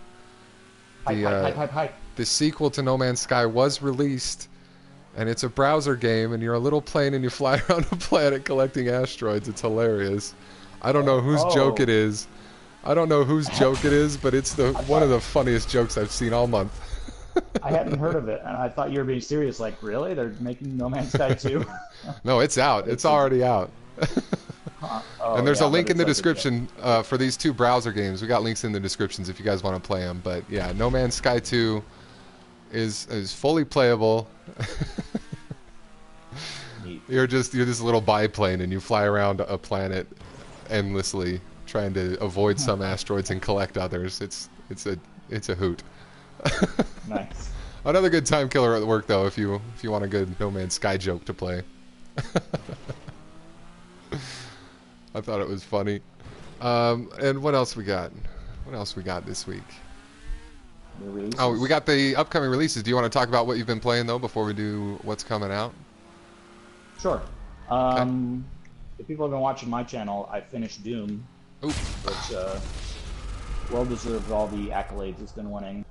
A: Hype.
B: The sequel to No Man's Sky was released, and it's a browser game, and you're a little plane and you fly around a planet collecting asteroids. It's hilarious. I don't know whose joke it is. But it's one of the funniest jokes I've seen all month.
A: I hadn't heard of it, and I thought you were being serious. Like, really? They're making No Man's Sky 2?
B: No, it's out. It's already out. And there's a link in the
A: like
B: description for these two browser games. We got links in the descriptions if you guys want to play them. But yeah, No Man's Sky 2 is fully playable. You're this little biplane and you fly around a planet endlessly, trying to avoid some asteroids and collect others. It's a hoot.
A: Nice.
B: Another good time killer at work, though, if you want a good No Man's Sky joke to play. I thought it was funny. And what else we got? What else we got this week? Oh, we got the upcoming releases. Do you want to talk about what you've been playing, though, before we do what's coming out?
A: Sure. If people have been watching my channel, I finished Doom, which well deserved all the accolades it's been winning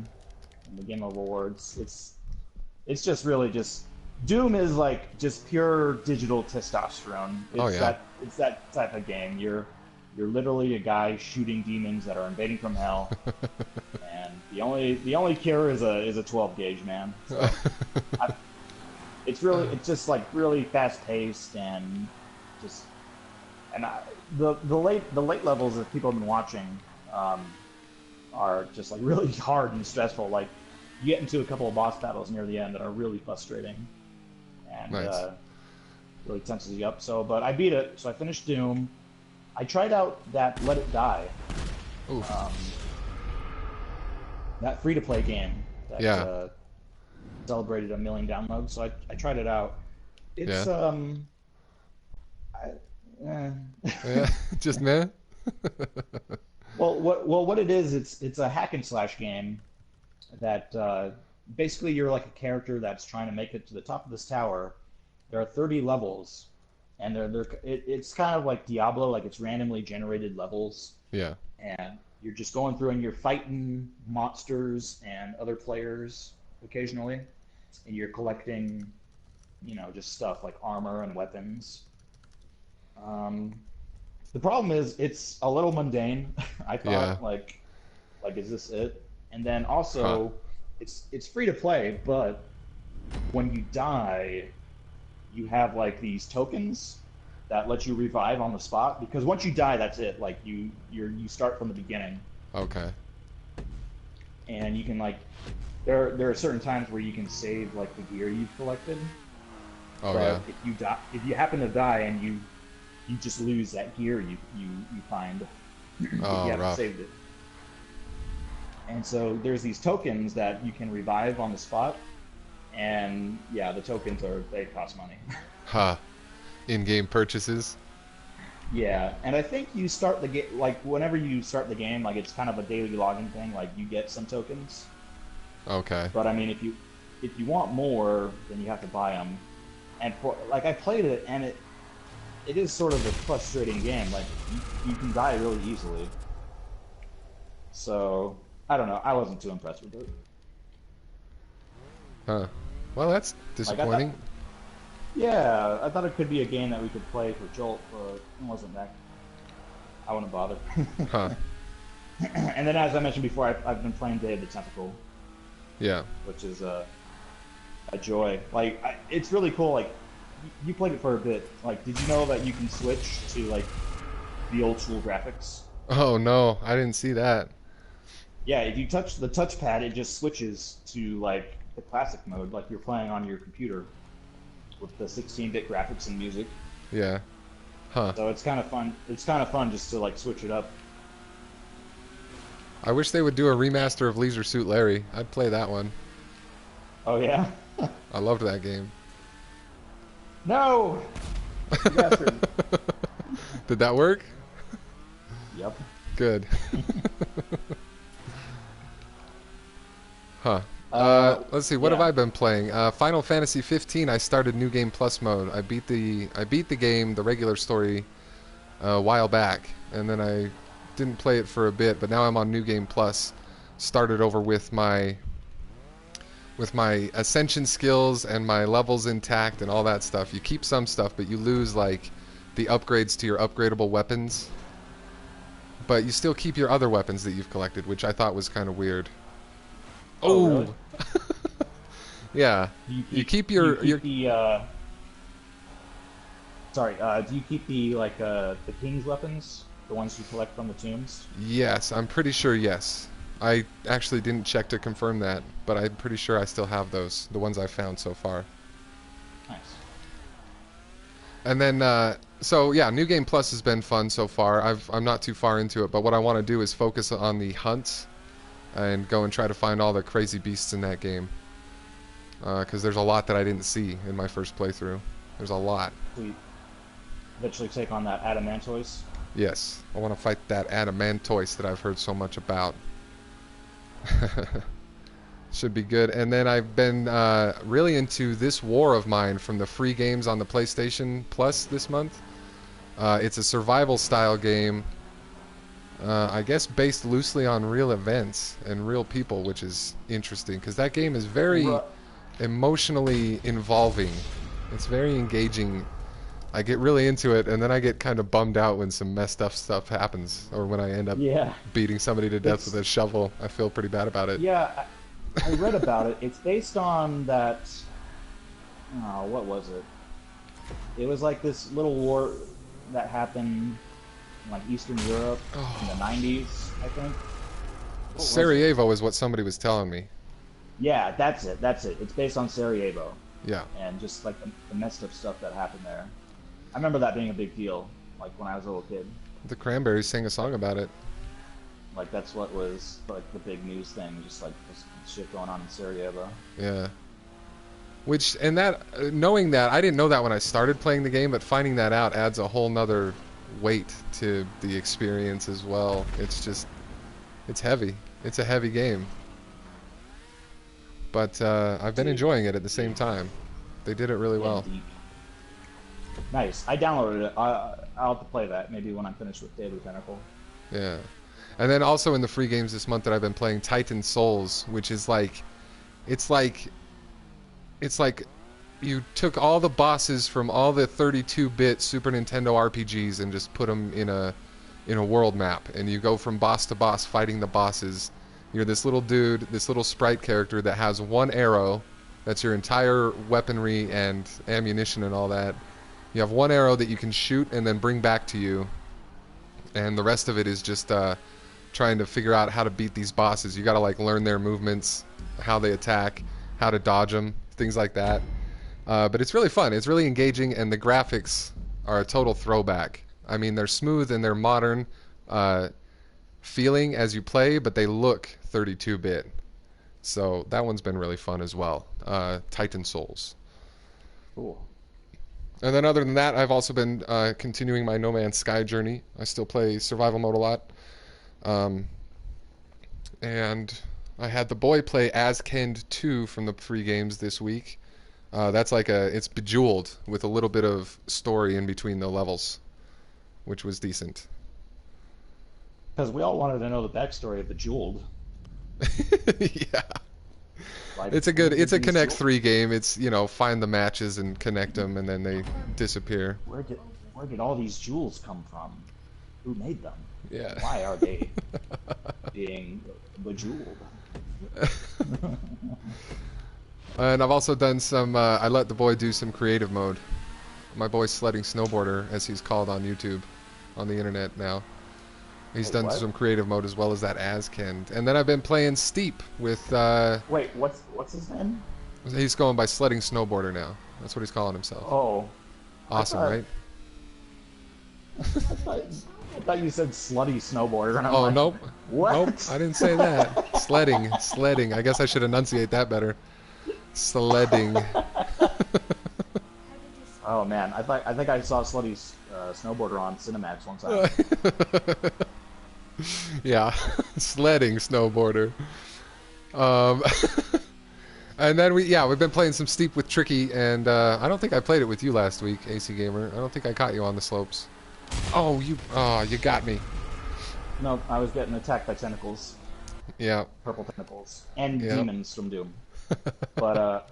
A: in the Game Awards. It's just really Doom is like just pure digital testosterone. It's that type of game. You're literally a guy shooting demons that are invading from hell, and the only cure is a 12 gauge, man. So it's just like really fast paced and the late levels that people have been watching are just like really hard and stressful. Like you get into a couple of boss battles near the end that are really frustrating. And
B: nice.
A: really tenses you up. So, but I beat it. So I finished Doom. I tried out that Let It Die,
B: Oof.
A: that free-to-play game that
B: Yeah.
A: celebrated 1 million downloads. So I tried it out. It's
B: Yeah.
A: I, eh.
B: Yeah. Just meh.
A: What it is, it's a hack and slash game that basically you're like a character that's trying to make it to the top of this tower. There are 30 levels, and it's kind of like Diablo, like it's randomly generated levels,
B: Yeah.
A: and you're just going through and you're fighting monsters and other players occasionally, and you're collecting, just stuff like armor and weapons. Um, the problem is it's a little mundane. I
B: Yeah.
A: thought like is this it? And then
B: Huh.
A: also it's free to play, but when you die, you have like these tokens that let you revive on the spot because once you die, that's it. Like you start from the beginning,
B: Okay.
A: and you can like there are certain times where you can save like the gear you've collected.
B: Oh yeah.
A: But if you happen to die and you just lose that gear you find if you
B: Oh,
A: haven't
B: rough.
A: saved it. And so there's these tokens that you can revive on the spot, and yeah, the tokens they cost money.
B: Huh. In-game purchases.
A: Yeah, and I think you start the game like whenever you start the game, like it's kind of a daily login thing. Like you get some tokens,
B: Okay.
A: but I mean, if you want more, then you have to buy them. And for like I played it, and it is sort of a frustrating game. Like you can die really easily. So I don't know. I wasn't too impressed with it.
B: Huh. Well, that's
A: Like I thought,
B: disappointing.
A: yeah, I thought it could be a game that we could play for Jolt, but it wasn't that. I wouldn't bother.
B: Huh.
A: And then, as I mentioned before, I've been playing Day of the Tentacle,
B: Yeah.
A: which is a joy. Like, it's really cool. Like, you played it for a bit. Like, did you know that you can switch to like the old school graphics?
B: Oh no, I didn't see that.
A: Yeah, if you touch the touchpad, it just switches to like the classic mode, like you're playing on your computer with the 16-bit graphics and music.
B: Yeah. Huh.
A: So it's kind of fun. It's kind of fun just to like switch it up.
B: I wish they would do a remaster of Leisure Suit Larry. I'd play that one.
A: Oh yeah?
B: I loved that game.
A: No! You bastard.
B: Did that work?
A: Yep.
B: Good. Huh. Let's see. What have
A: Yeah.
B: I been playing? Final Fantasy 15. I started New Game Plus mode. I beat the game, the regular story, a while back, and then I didn't play it for a bit. But now I'm on New Game Plus. Started over with my ascension skills and my levels intact and all that stuff. You keep some stuff, but you lose like the upgrades to your upgradable weapons. But you still keep your other weapons that you've collected, which I thought was kind of weird.
A: Oh, really?
B: Yeah. You keep your
A: the sorry, do you keep the like the king's weapons? The ones you collect from the tombs?
B: Yes, I'm pretty sure yes. I actually didn't check to confirm that, but I'm pretty sure I still have those, the ones I've found so far.
A: Nice.
B: And then, so yeah, New Game Plus has been fun so far. I'm not too far into it, but what I want to do is focus on the hunt and go and try to find all the crazy beasts in that game. Because there's a lot that I didn't see in my first playthrough. There's a lot.
A: So you eventually take on that Adamantoise.
B: Yes, I want to fight that Adamantoise that I've heard so much about. Should be good. And then I've been really into this War of mine from the free games on the PlayStation Plus this month. It's a survival style game, I guess based loosely on real events and real people, which is interesting because that game is very emotionally involving. It's very engaging. I get really into it, and then I get kind of bummed out when some messed up stuff happens, or when I end up
A: Yeah.
B: beating somebody to death with a shovel. I feel pretty bad about it.
A: Yeah, I read about it. It's based on that. Oh, what was it? It was like this little war that happened in like Eastern Europe in the 90s, I think. What was it?
B: Sarajevo is what somebody was telling me.
A: Yeah, that's it. That's it. It's based on Sarajevo.
B: Yeah.
A: and just like the messed up stuff that happened there. I remember that being a big deal, like when I was a little kid.
B: The Cranberries sang a song about it.
A: Like that's what was like the big news thing, just like this shit going on in Sarajevo.
B: Yeah. Which, and that, knowing that, I didn't know that when I started playing the game, but finding that out adds a whole nother weight to the experience as well. It's just, it's heavy. It's a heavy game. But I've been enjoying it at the same time. They did it really well.
A: Deep. Nice. I downloaded it. I'll have to play that maybe when I'm finished with Daily Pinnacle.
B: Yeah. And then also in the free games this month that I've been playing, Titan Souls, which is like, it's like you took all the bosses from all the 32-bit Super Nintendo RPGs and just put them in a world map, and you go from boss to boss fighting the bosses. You're this little dude, this little sprite character that has one arrow. That's your entire weaponry and ammunition and all that. You have one arrow that you can shoot and then bring back to you, and the rest of it is just trying to figure out how to beat these bosses. You got to like learn their movements, how they attack, how to dodge them, things like that. But it's really fun. It's really engaging, and the graphics are a total throwback. I mean, they're smooth and they're modern feeling as you play, but they look 32-bit. So that one's been really fun as well. Titan Souls.
A: Cool.
B: And then other than that, I've also been continuing my No Man's Sky journey. I still play survival mode a lot. And I had the boy play As Kend 2 from the free games this week. That's like it's Bejeweled with a little bit of story in between the levels, which was decent.
A: Because we all wanted to know the backstory of the Jolt.
B: Yeah.
A: Like,
B: It's a Connect 3 game. It's, you know, find the matches and connect them, and then they disappear.
A: Where did all these jewels come from? Who made them?
B: Yeah.
A: Why are they being bejeweled?
B: And I've also done some, I let the boy do some creative mode. My boy's sledding snowboarder, as he's called on YouTube, on the internet now. He's done some creative mode as well as that Askend. And then I've been playing Steep with...
A: Wait, what's his name?
B: He's going by sledding snowboarder now. That's what he's calling himself.
A: Oh.
B: Awesome, right?
A: I thought you said slutty snowboarder. And I'm like,
B: nope.
A: What?
B: Nope, I didn't say that. Sledding. I guess I should enunciate that better. Sledding.
A: Oh man, I think I saw slutty snowboarder on Cinemax one time.
B: Yeah, sledding snowboarder. And then we've been playing some Steep with Tricky, and I don't think I played it with you last week, AC Gamer. I don't think I caught you on the slopes. Oh, you got me.
A: No, I was getting attacked by tentacles.
B: Yeah.
A: Purple tentacles and demons from Doom. But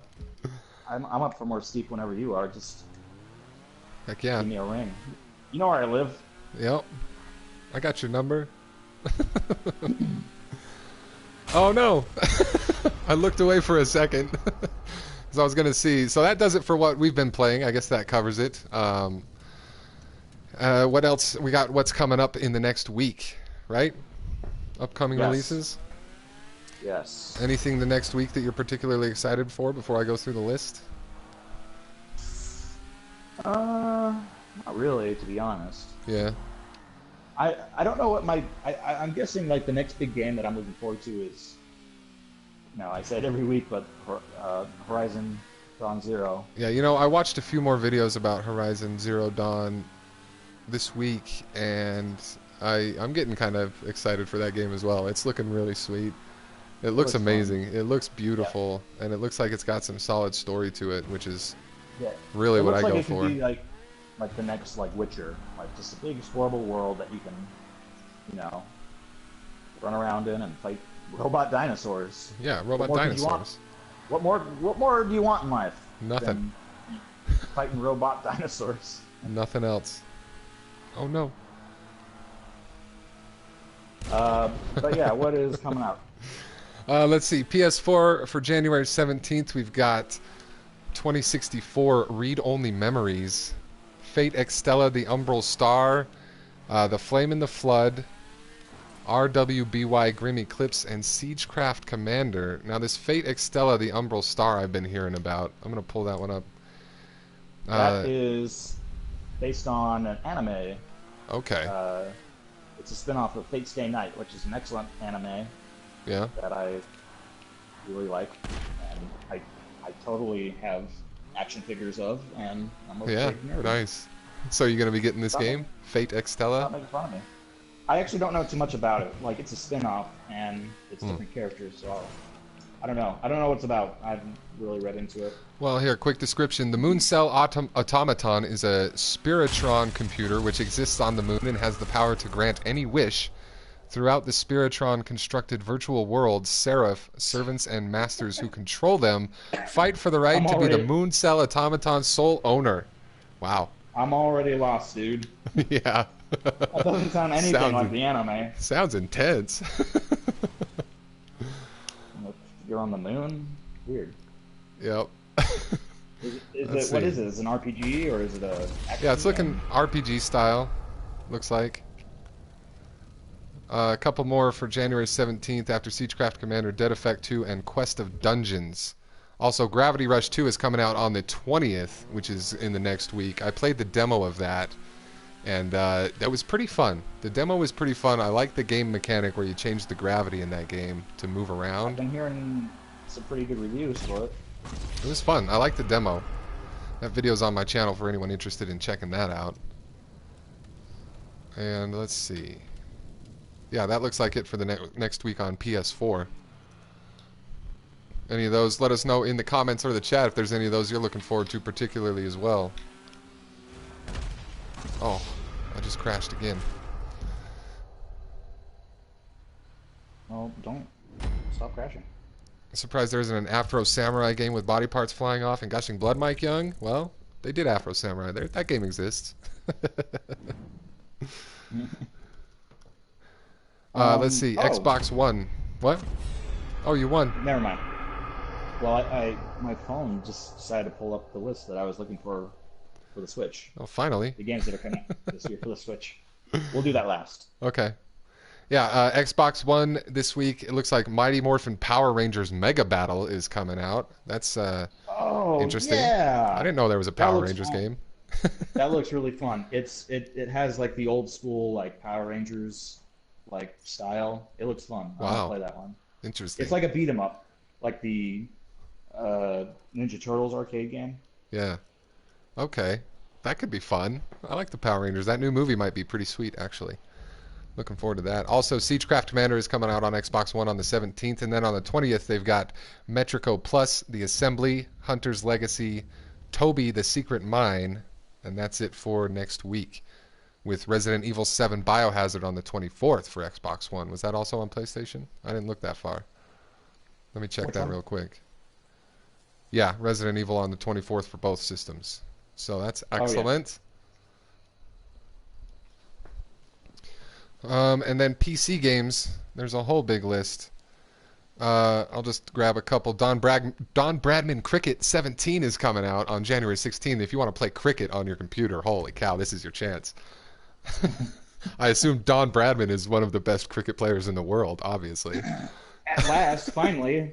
A: I'm up for more Steep whenever you are. Just
B: heck yeah.
A: give me a ring. You know where I live.
B: Yep. I got your number. Oh no! I looked away for a second because I was going to see. So that does it for what we've been playing. I guess that covers it. What else? We got what's coming up in the next week, right? Upcoming releases?
A: Yes.
B: Anything the next week that you're particularly excited for before I go through the list?
A: Not really, to be honest.
B: Yeah.
A: I don't know what I'm guessing like the next big game that I'm looking forward to is, I say it every week, but Horizon Dawn Zero.
B: Yeah, I watched a few more videos about Horizon Zero Dawn this week, and I'm getting kind of excited for that game as well. It's looking really sweet. It looks amazing. Fun. It looks beautiful, and it looks like it's got some solid story to it, which is really what I go for.
A: It could be like the next Witcher, like just a big explorable world that you can, run around in and fight robot dinosaurs.
B: Yeah, robot dinosaurs.
A: What more do you want in life?
B: Nothing.
A: Fighting robot dinosaurs.
B: Nothing else. Oh no.
A: But yeah, what is coming out?
B: Let's see. PS4 for January 17th, we've got 2064 Read-Only Memories, Fate Extella, The Umbral Star, The Flame in the Flood, RWBY Grim Eclipse, and Siegecraft Commander. Now this Fate Extella, the Umbral Star, I've been hearing about. I'm going to pull that one up.
A: That is based on an anime.
B: Okay.
A: It's a spin-off of Fate Stay Night, which is an excellent anime.
B: Yeah.
A: That I really like, and I totally have action figures of, and I'm a big nerd.
B: Nice. So you're going to be getting this game, Fate Extella?
A: Stop making fun of me. I actually don't know too much about it. Like, it's a spin-off, and it's different characters, so I don't know. I don't know what it's about. I haven't really read into it.
B: Well, here, quick description. The Moon Cell Automaton is a Spiritron computer which exists on the moon and has the power to grant any wish. Throughout the Spiritron constructed virtual worlds, Seraph, servants and masters who control them, fight for the right to be the Moon Cell Automaton's sole owner. Wow.
A: I'm already lost, dude.
B: Yeah.
A: That doesn't sound anything like the anime.
B: Sounds intense.
A: You're on the moon? Weird.
B: Yep.
A: What is it? Is it an RPG or is it a action
B: Yeah, it's looking
A: game?
B: RPG style, looks like. A couple more for January 17th after Siegecraft Commander, Dead Effect 2, and Quest of Dungeons. Also, Gravity Rush 2 is coming out on the 20th, which is in the next week. I played the demo of that, and that was pretty fun. The demo was pretty fun. I like the game mechanic where you change the gravity in that game to move around.
A: I've been hearing some pretty good reviews for it.
B: It was fun. I like the demo. That video's on my channel for anyone interested in checking that out. And let's see. Yeah, that looks like it for the next week on PS4. Any of those, let us know in the comments or the chat if there's any of those you're looking forward to particularly as well. Oh, I just crashed again.
A: Well, don't stop crashing.
B: I'm surprised there isn't an Afro Samurai game with body parts flying off and gushing blood, Mike Young. Well, they did Afro Samurai. That game exists. Let's see. Xbox One. What? Oh, you won.
A: Never mind. Well, my phone just decided to pull up the list that I was looking for the Switch.
B: Oh, finally.
A: The games that are coming out this year for the Switch. We'll do that last.
B: Okay. Yeah, Xbox One this week. It looks like Mighty Morphin Power Rangers Mega Battle is coming out. That's interesting.
A: Yeah.
B: I didn't know there was a Power Rangers game.
A: That looks really fun. It has like the old school like Power Rangers like style. It looks fun. I want to play that one.
B: Interesting.
A: It's like a beat 'em up, like the Ninja Turtles arcade game.
B: Yeah. Okay. That could be fun. I like the Power Rangers. That new movie might be pretty sweet, actually. Looking forward to that. Also, Siegecraft Commander is coming out on Xbox One on the 17th, and then on the 20th they've got Metrico Plus, The Assembly, Hunter's Legacy, Toby, The Secret Mine, and that's it for next week. With Resident Evil 7 Biohazard on the 24th for Xbox One. Was that also on PlayStation? I didn't look that far. Let me check that real quick. Yeah, Resident Evil on the 24th for both systems. So that's excellent. And then PC games, there's a whole big list. I'll just grab a couple. Don Bradman Cricket 17 is coming out on January 16th. If you want to play cricket on your computer, holy cow, this is your chance. I assume Don Bradman is one of the best cricket players in the world, obviously.
A: At last, finally.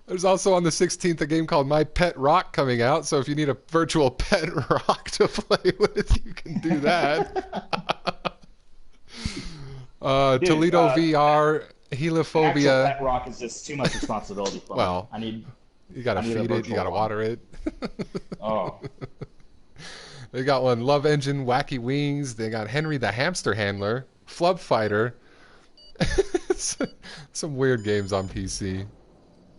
B: There's also on the 16th a game called My Pet Rock coming out, so if you need a virtual pet rock to play with, you can do that. Dude, Toledo VR, Helophobia.
A: Pet rock is just too much responsibility for me.
B: You gotta feed it, you gotta water it.
A: Oh.
B: They got one, Love Engine, Wacky Wings. They got Henry the Hamster Handler, Flub Fighter. Some weird games on PC.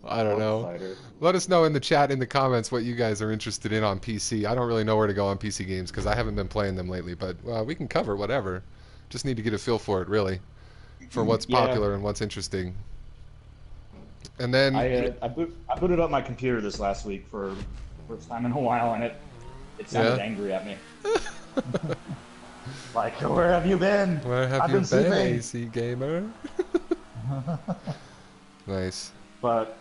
B: I don't know. Let us know in the chat, in the comments, what you guys are interested in on PC. I don't really know where to go on PC games because I haven't been playing them lately, but we can cover whatever. Just need to get a feel for it, really, for what's popular and what's interesting. And then
A: I booted up my computer this last week for the first time in a while, and it sounded angry at me. Like, where have you been?
B: Where have you been, AC gamer? Nice.
A: But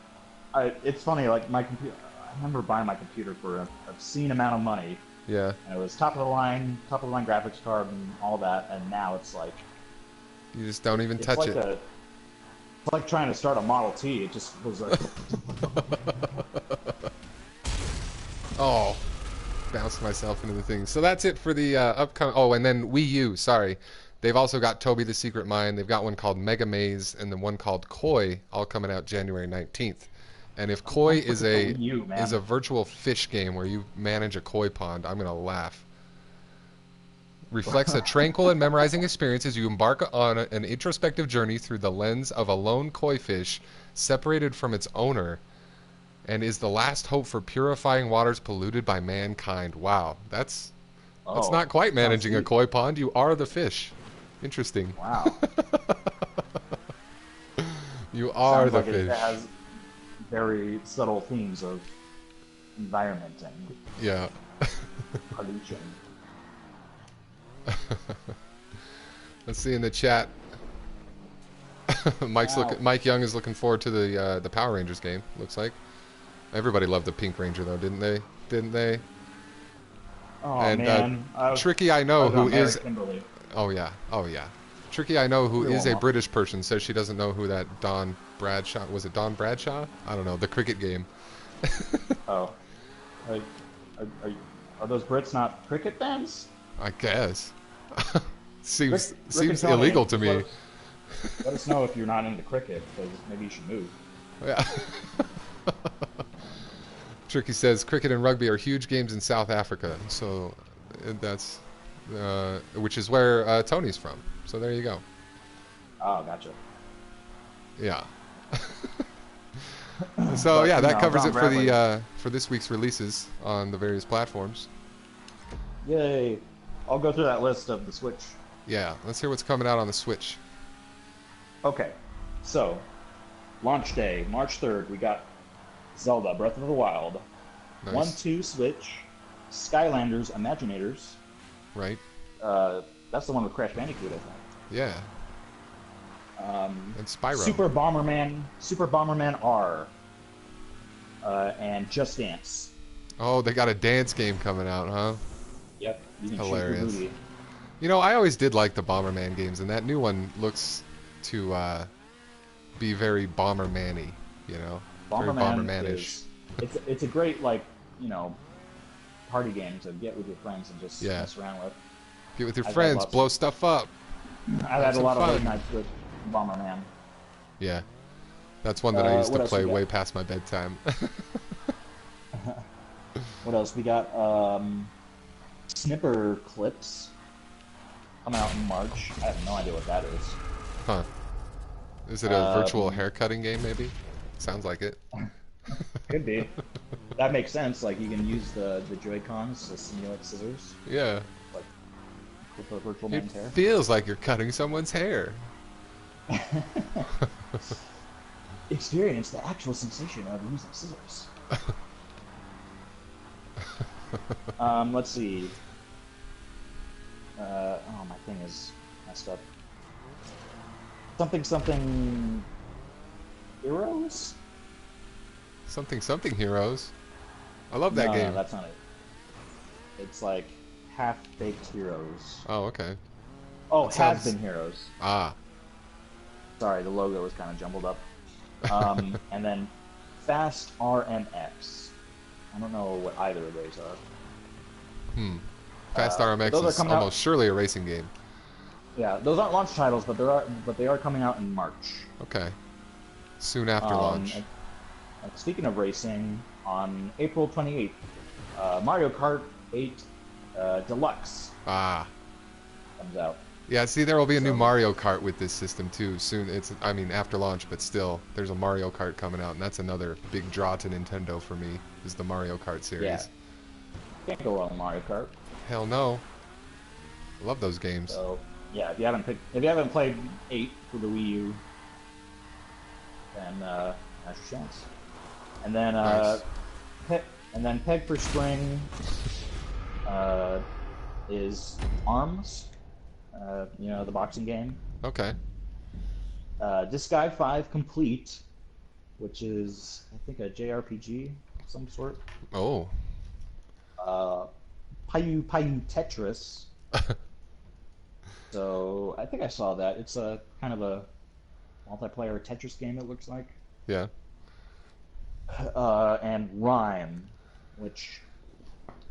A: it's funny, like my computer. I remember buying my computer for an obscene amount of money.
B: Yeah.
A: And it was top of the line graphics card and all that, and now it's like
B: You just don't even
A: It's
B: touch
A: like
B: it.
A: it's like trying to start a Model T. It just was like.
B: Oh, bounced myself into the thing. So that's it for the upcoming. Oh, and then Wii U. Sorry, they've also got Toby the Secret Mine. They've got one called Mega Maze, and then one called Koi, all coming out January 19th. And if Koi is
A: Wii U, man.
B: a virtual fish game where you manage a koi pond, I'm gonna laugh. Reflects a tranquil and memorizing experience as you embark on an introspective journey through the lens of a lone koi fish separated from its owner, and is the last hope for purifying waters polluted by mankind. Wow, that's not quite managing a koi pond. You are the fish. Interesting.
A: Wow.
B: You are the
A: like
B: fish.
A: It has very subtle themes of environment and
B: Yeah.
A: pollution.
B: Let's see in the chat. Mike Young is looking forward to the Power Rangers game. Looks like everybody loved the Pink Ranger though, didn't they? Didn't they?
A: Oh
B: And
A: man,
B: Tricky, I know who is.
A: Kimberly.
B: Oh yeah, oh yeah. Tricky, I know who
A: We
B: is
A: won't
B: a
A: want-
B: British person. Says she doesn't know who that Don Bradshaw was. It Don Bradshaw? I don't know. The cricket game.
A: Oh, are those Brits not cricket fans?
B: I guess. seems
A: Rick and Tony,
B: illegal to me.
A: Let us know if you're not into cricket, because maybe you should move.
B: Yeah. Tricky says cricket and rugby are huge games in South Africa, so that's which is where Tony's from. So there you go.
A: Oh, gotcha.
B: Yeah. So
A: But,
B: yeah, that
A: no,
B: covers
A: John
B: it for
A: Bradley.
B: for this week's releases on the various platforms.
A: Yay! I'll go through that list of the Switch.
B: Yeah, let's hear what's coming out on the Switch.
A: Okay, so launch day, March 3rd, we got Zelda Breath of the Wild.
B: Nice.
A: 1-2 Switch, Skylanders Imaginators.
B: Right.
A: That's the one with Crash Bandicoot, I think.
B: Yeah. And Spyro.
A: Super Bomberman R. And Just Dance.
B: Oh, they got a dance game coming out, huh?
A: Yep. You can
B: Hilarious.
A: shoot your booty.
B: You know, I always did like the Bomberman games, and that new one looks to be very Bomberman-y, you know? Very Bomberman-ish.
A: It's a great, like, you know, party game to get with your friends and just mess around with.
B: Get with your friends, blow stuff up.
A: I've had a lot of
B: fun.
A: late nights with Bomberman.
B: Yeah. That's one that I used to
A: what else
B: play
A: we got?
B: way past my bedtime.
A: What else? We got Snipper Clips coming out in March. I have no idea what that is.
B: Huh. Is it a virtual haircutting game, maybe? Sounds like it.
A: Could be. That makes sense. Like, you can use the Joy-Cons to simulate scissors.
B: Yeah.
A: Like, with the virtual
B: It
A: man's hair.
B: feels like you're cutting someone's hair.
A: Experience the actual sensation of using scissors. Let's see. Oh, my thing is messed up. Something Heroes?
B: Something Heroes. I love that game.
A: No, that's not it. It's like Half-Baked Heroes.
B: Oh, okay.
A: Oh,
B: That sounds-
A: Has-Been Heroes.
B: Ah.
A: Sorry, the logo was kind of jumbled up. And then Fast RMX. I don't know what either of those are.
B: Fast RMX
A: those are
B: is
A: coming out-
B: almost surely a racing game.
A: Yeah, those aren't launch titles, but they are coming out in March.
B: Okay. Soon after launch.
A: And speaking of racing, on April 28th, Mario Kart 8 Deluxe
B: Ah.
A: comes out.
B: Yeah, see, there will be a new
A: So-
B: Mario Kart with this system too soon. I mean, after launch, but still, there's a Mario Kart coming out, and that's another big draw to Nintendo for me. Is the Mario Kart series?
A: Yeah. Can't go wrong with Mario Kart.
B: Hell no. Love those games.
A: So yeah, if you haven't played 8 for the Wii U, then now's your chance. And then
B: Nice.
A: Peg for Spring is Arms. You know, the boxing game.
B: Okay.
A: Disgaea 5 Complete, which is, I think, a JRPG of some sort.
B: Oh.
A: So I think I saw that. It's a kind of a multiplayer Tetris game. It looks like.
B: Yeah.
A: And Rhyme, which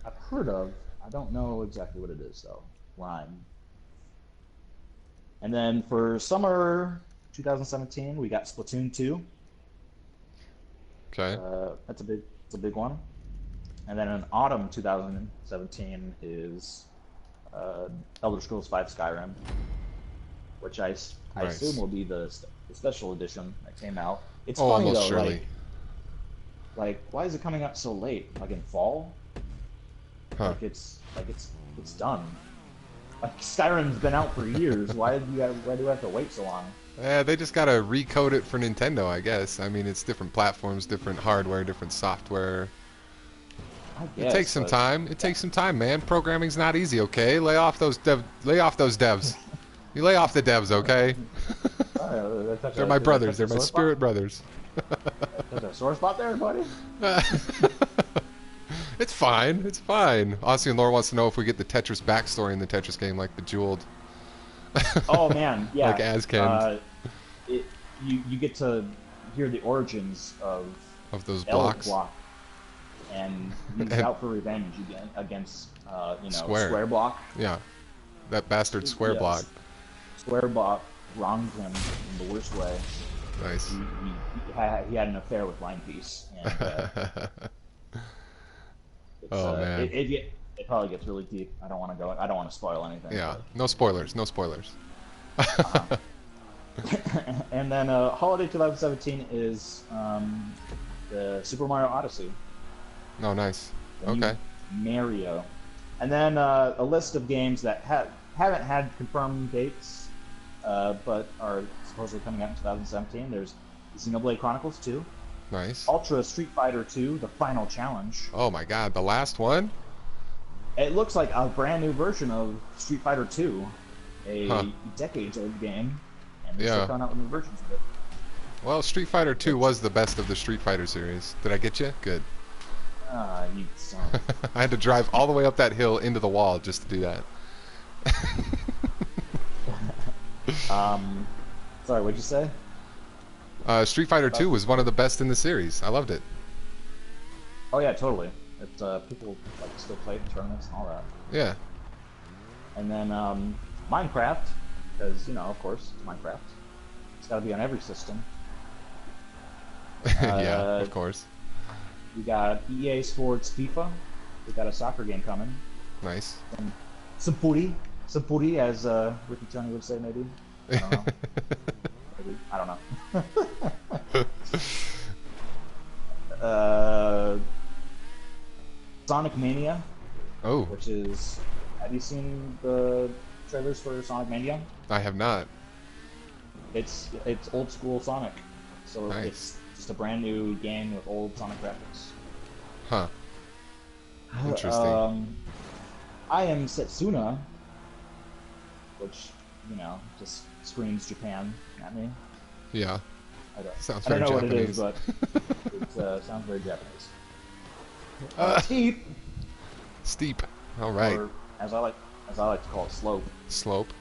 A: I've heard of. I don't know exactly what it is though. Rhyme. And then for summer 2017, we got Splatoon 2.
B: Okay.
A: It's a big one. And then in autumn 2017 is Elder Scrolls V Skyrim, which I assume will be the special edition that came out. It's funny
B: almost
A: though,
B: surely.
A: like why is it coming out so late? Like in fall?
B: Huh.
A: Like it's done. Like Skyrim's been out for years. Why do we have to wait so long?
B: They just gotta recode it for Nintendo, I guess. I mean, it's different platforms, different hardware, different software.
A: I guess,
B: It takes some time. It takes some time, man. Programming's not easy, okay? Lay off those devs. You lay off the devs, okay? They're my brothers. They're my spirit brothers.
A: There's a sore spot there, buddy?
B: It's fine. It's fine. Aussie and Laura wants to know if we get the Tetris backstory in the Tetris game, like the Jolt.
A: Oh man, yeah.
B: Like Azcan.
A: You get to hear the origins of
B: those
A: Elk
B: blocks.
A: Block, and he's out for revenge against
B: Square.
A: Square Block.
B: Yeah, that bastard Square
A: Yes.
B: Block.
A: Square Block wronged him in the worst way.
B: Nice.
A: He had an affair with Line Piece. And,
B: Oh man.
A: It probably gets really deep. I don't want to go. I don't want to spoil anything.
B: Yeah. No spoilers. No spoilers.
A: And then holiday 2017 is the Super Mario Odyssey.
B: No, nice.
A: The new
B: Okay.
A: Mario. And then a list of games that haven't had confirmed dates, but are supposedly coming out in 2017. There's Xenoblade Chronicles 2,
B: Nice.
A: Ultra Street Fighter 2, The Final Challenge.
B: Oh my God, the last one?
A: It looks like a brand new version of Street Fighter 2, a
B: Huh.
A: decades-old game, and they're
B: Yeah.
A: still coming out with new versions of it.
B: Well, Street Fighter 2 was the best of the Street Fighter series. Did I get you? Good.
A: You son.
B: I had to drive all the way up that hill into the wall just to do that.
A: Sorry, what'd you say?
B: Street Fighter 2 was one of the best in the series. I loved it.
A: Oh yeah, totally. It's people like still play it in tournaments and all that.
B: Yeah.
A: And then Minecraft, because of course it's Minecraft. It's got to be on every system.
B: Yeah, of course.
A: We got EA Sports FIFA. We got a soccer game coming.
B: Nice.
A: And some footy, as Ricky Tony would say, maybe. I don't know. Maybe. I don't know. Sonic Mania.
B: Oh,
A: Which is, have you seen the trailers for Sonic Mania?
B: I have not.
A: It's old school Sonic, so
B: Nice.
A: it's just a brand new game with old Sonic graphics.
B: Huh. Interesting.
A: I am Setsuna, which just screams Japan at me.
B: Yeah. Sounds
A: I don't
B: very
A: know
B: Japanese.
A: what it is, but it sounds very Japanese. Steep,
B: Steep. All right.
A: or as I like to call it, slope.
B: Slope.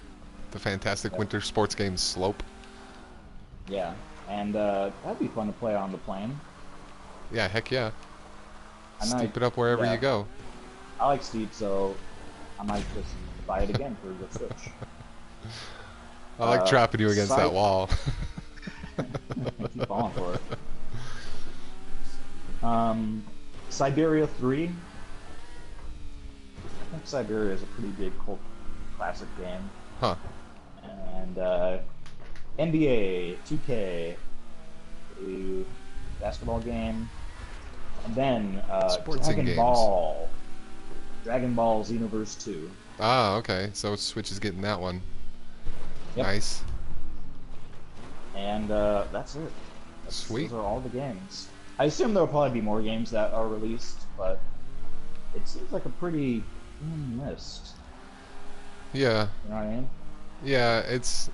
B: The fantastic winter sports game Slope.
A: Yeah, and that'd be fun to play on the plane.
B: Yeah, heck yeah.
A: I
B: Steep
A: might-
B: it up wherever
A: yeah.
B: you go.
A: I like Steep, so I might just buy it again for the Switch.
B: I like trapping you against that
A: side-
B: wall.
A: I keep falling for it. Siberia 3. I think Siberia is a pretty big cult classic game.
B: Huh.
A: And NBA 2K, a basketball game. And then
B: Sports and games.
A: Dragon Ball Xenoverse 2.
B: Ah, okay. So Switch is getting that one.
A: Yep.
B: Nice.
A: And that's it.
B: Sweet.
A: Those are all the games. I assume there'll probably be more games that are released, but it seems like a pretty thin list.
B: Yeah.
A: You know what I mean?
B: Yeah, it's...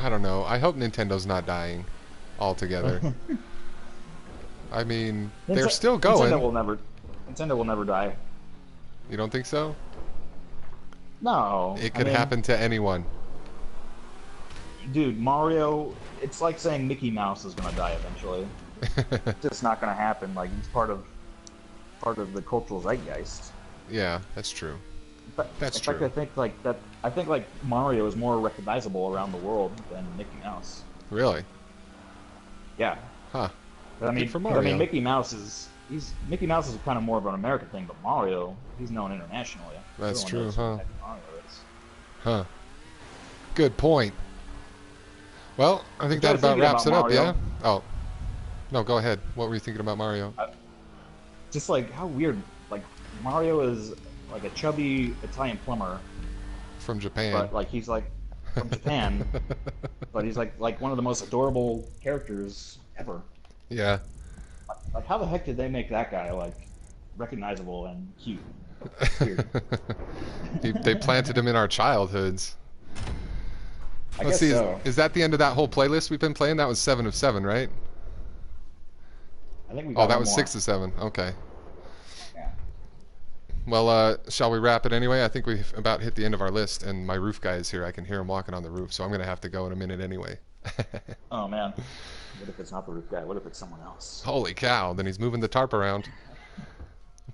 B: I don't know. I hope Nintendo's not dying altogether. I mean, they're still going.
A: Nintendo will never die.
B: You don't think so?
A: No.
B: It could happen to anyone.
A: dude, Mario. It's like saying Mickey Mouse is gonna die eventually. It's just not gonna happen. Like he's part of the cultural zeitgeist.
B: Yeah, that's true. That's
A: In
B: true.
A: fact, I think like that. I think like Mario is more recognizable around the world than Mickey Mouse.
B: Really?
A: Yeah.
B: Huh.
A: But,
B: Good for
A: I
B: Mario.
A: mean, Mickey Mouse is kind of more of an American thing, but Mario, he's known internationally.
B: That's
A: Everyone
B: true,
A: knows
B: huh?
A: who the heck Mario is.
B: Huh. Good point. Well, I think
A: What
B: that
A: was
B: about
A: thinking
B: wraps it
A: about
B: up, yeah?
A: Mario?
B: Oh. No, go ahead. What were you thinking about Mario?
A: Just like how weird. Like Mario is like a chubby Italian plumber,
B: From Japan.
A: but like he's like from Japan, but he's like one of the most adorable characters ever.
B: Yeah.
A: Like how the heck did they make that guy like recognizable and cute? It's weird.
B: They planted him in our childhoods.
A: I
B: Let's
A: guess
B: see,
A: so.
B: is that the end of that whole playlist we've been playing? That was 7 of 7, right?
A: I think we
B: Oh,
A: got
B: that
A: one
B: was
A: more.
B: 6 of 7. Okay.
A: Yeah.
B: Well, shall we wrap it anyway? I think we've about hit the end of our list, and my roof guy is here. I can hear him walking on the roof, so I'm going to have to go in a minute anyway.
A: Oh man. What if it's not the roof guy? What if it's someone else?
B: Holy cow, then he's moving the tarp around.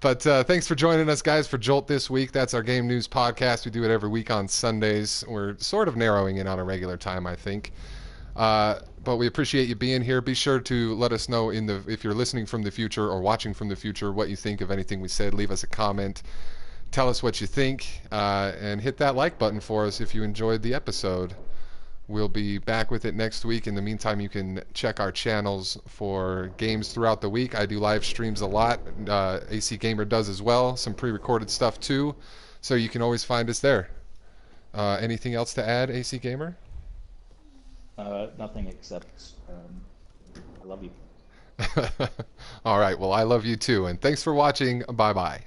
B: But thanks for joining us, guys, for Jolt this week. That's our game news podcast. We do it every week on Sundays. We're sort of narrowing in on a regular time, I think. But we appreciate you being here. Be sure to let us know if you're listening from the future or watching from the future what you think of anything we said. Leave us a comment. Tell us what you think, and hit that like button for us if you enjoyed the episode. We'll be back with it next week. In the meantime, you can check our channels for games throughout the week. I do live streams a lot. AC Gamer does as well. Some pre-recorded stuff too. So you can always find us there. Anything else to add, AC Gamer?
A: Nothing except I love you.
B: All right. Well, I love you too. And thanks for watching. Bye-bye.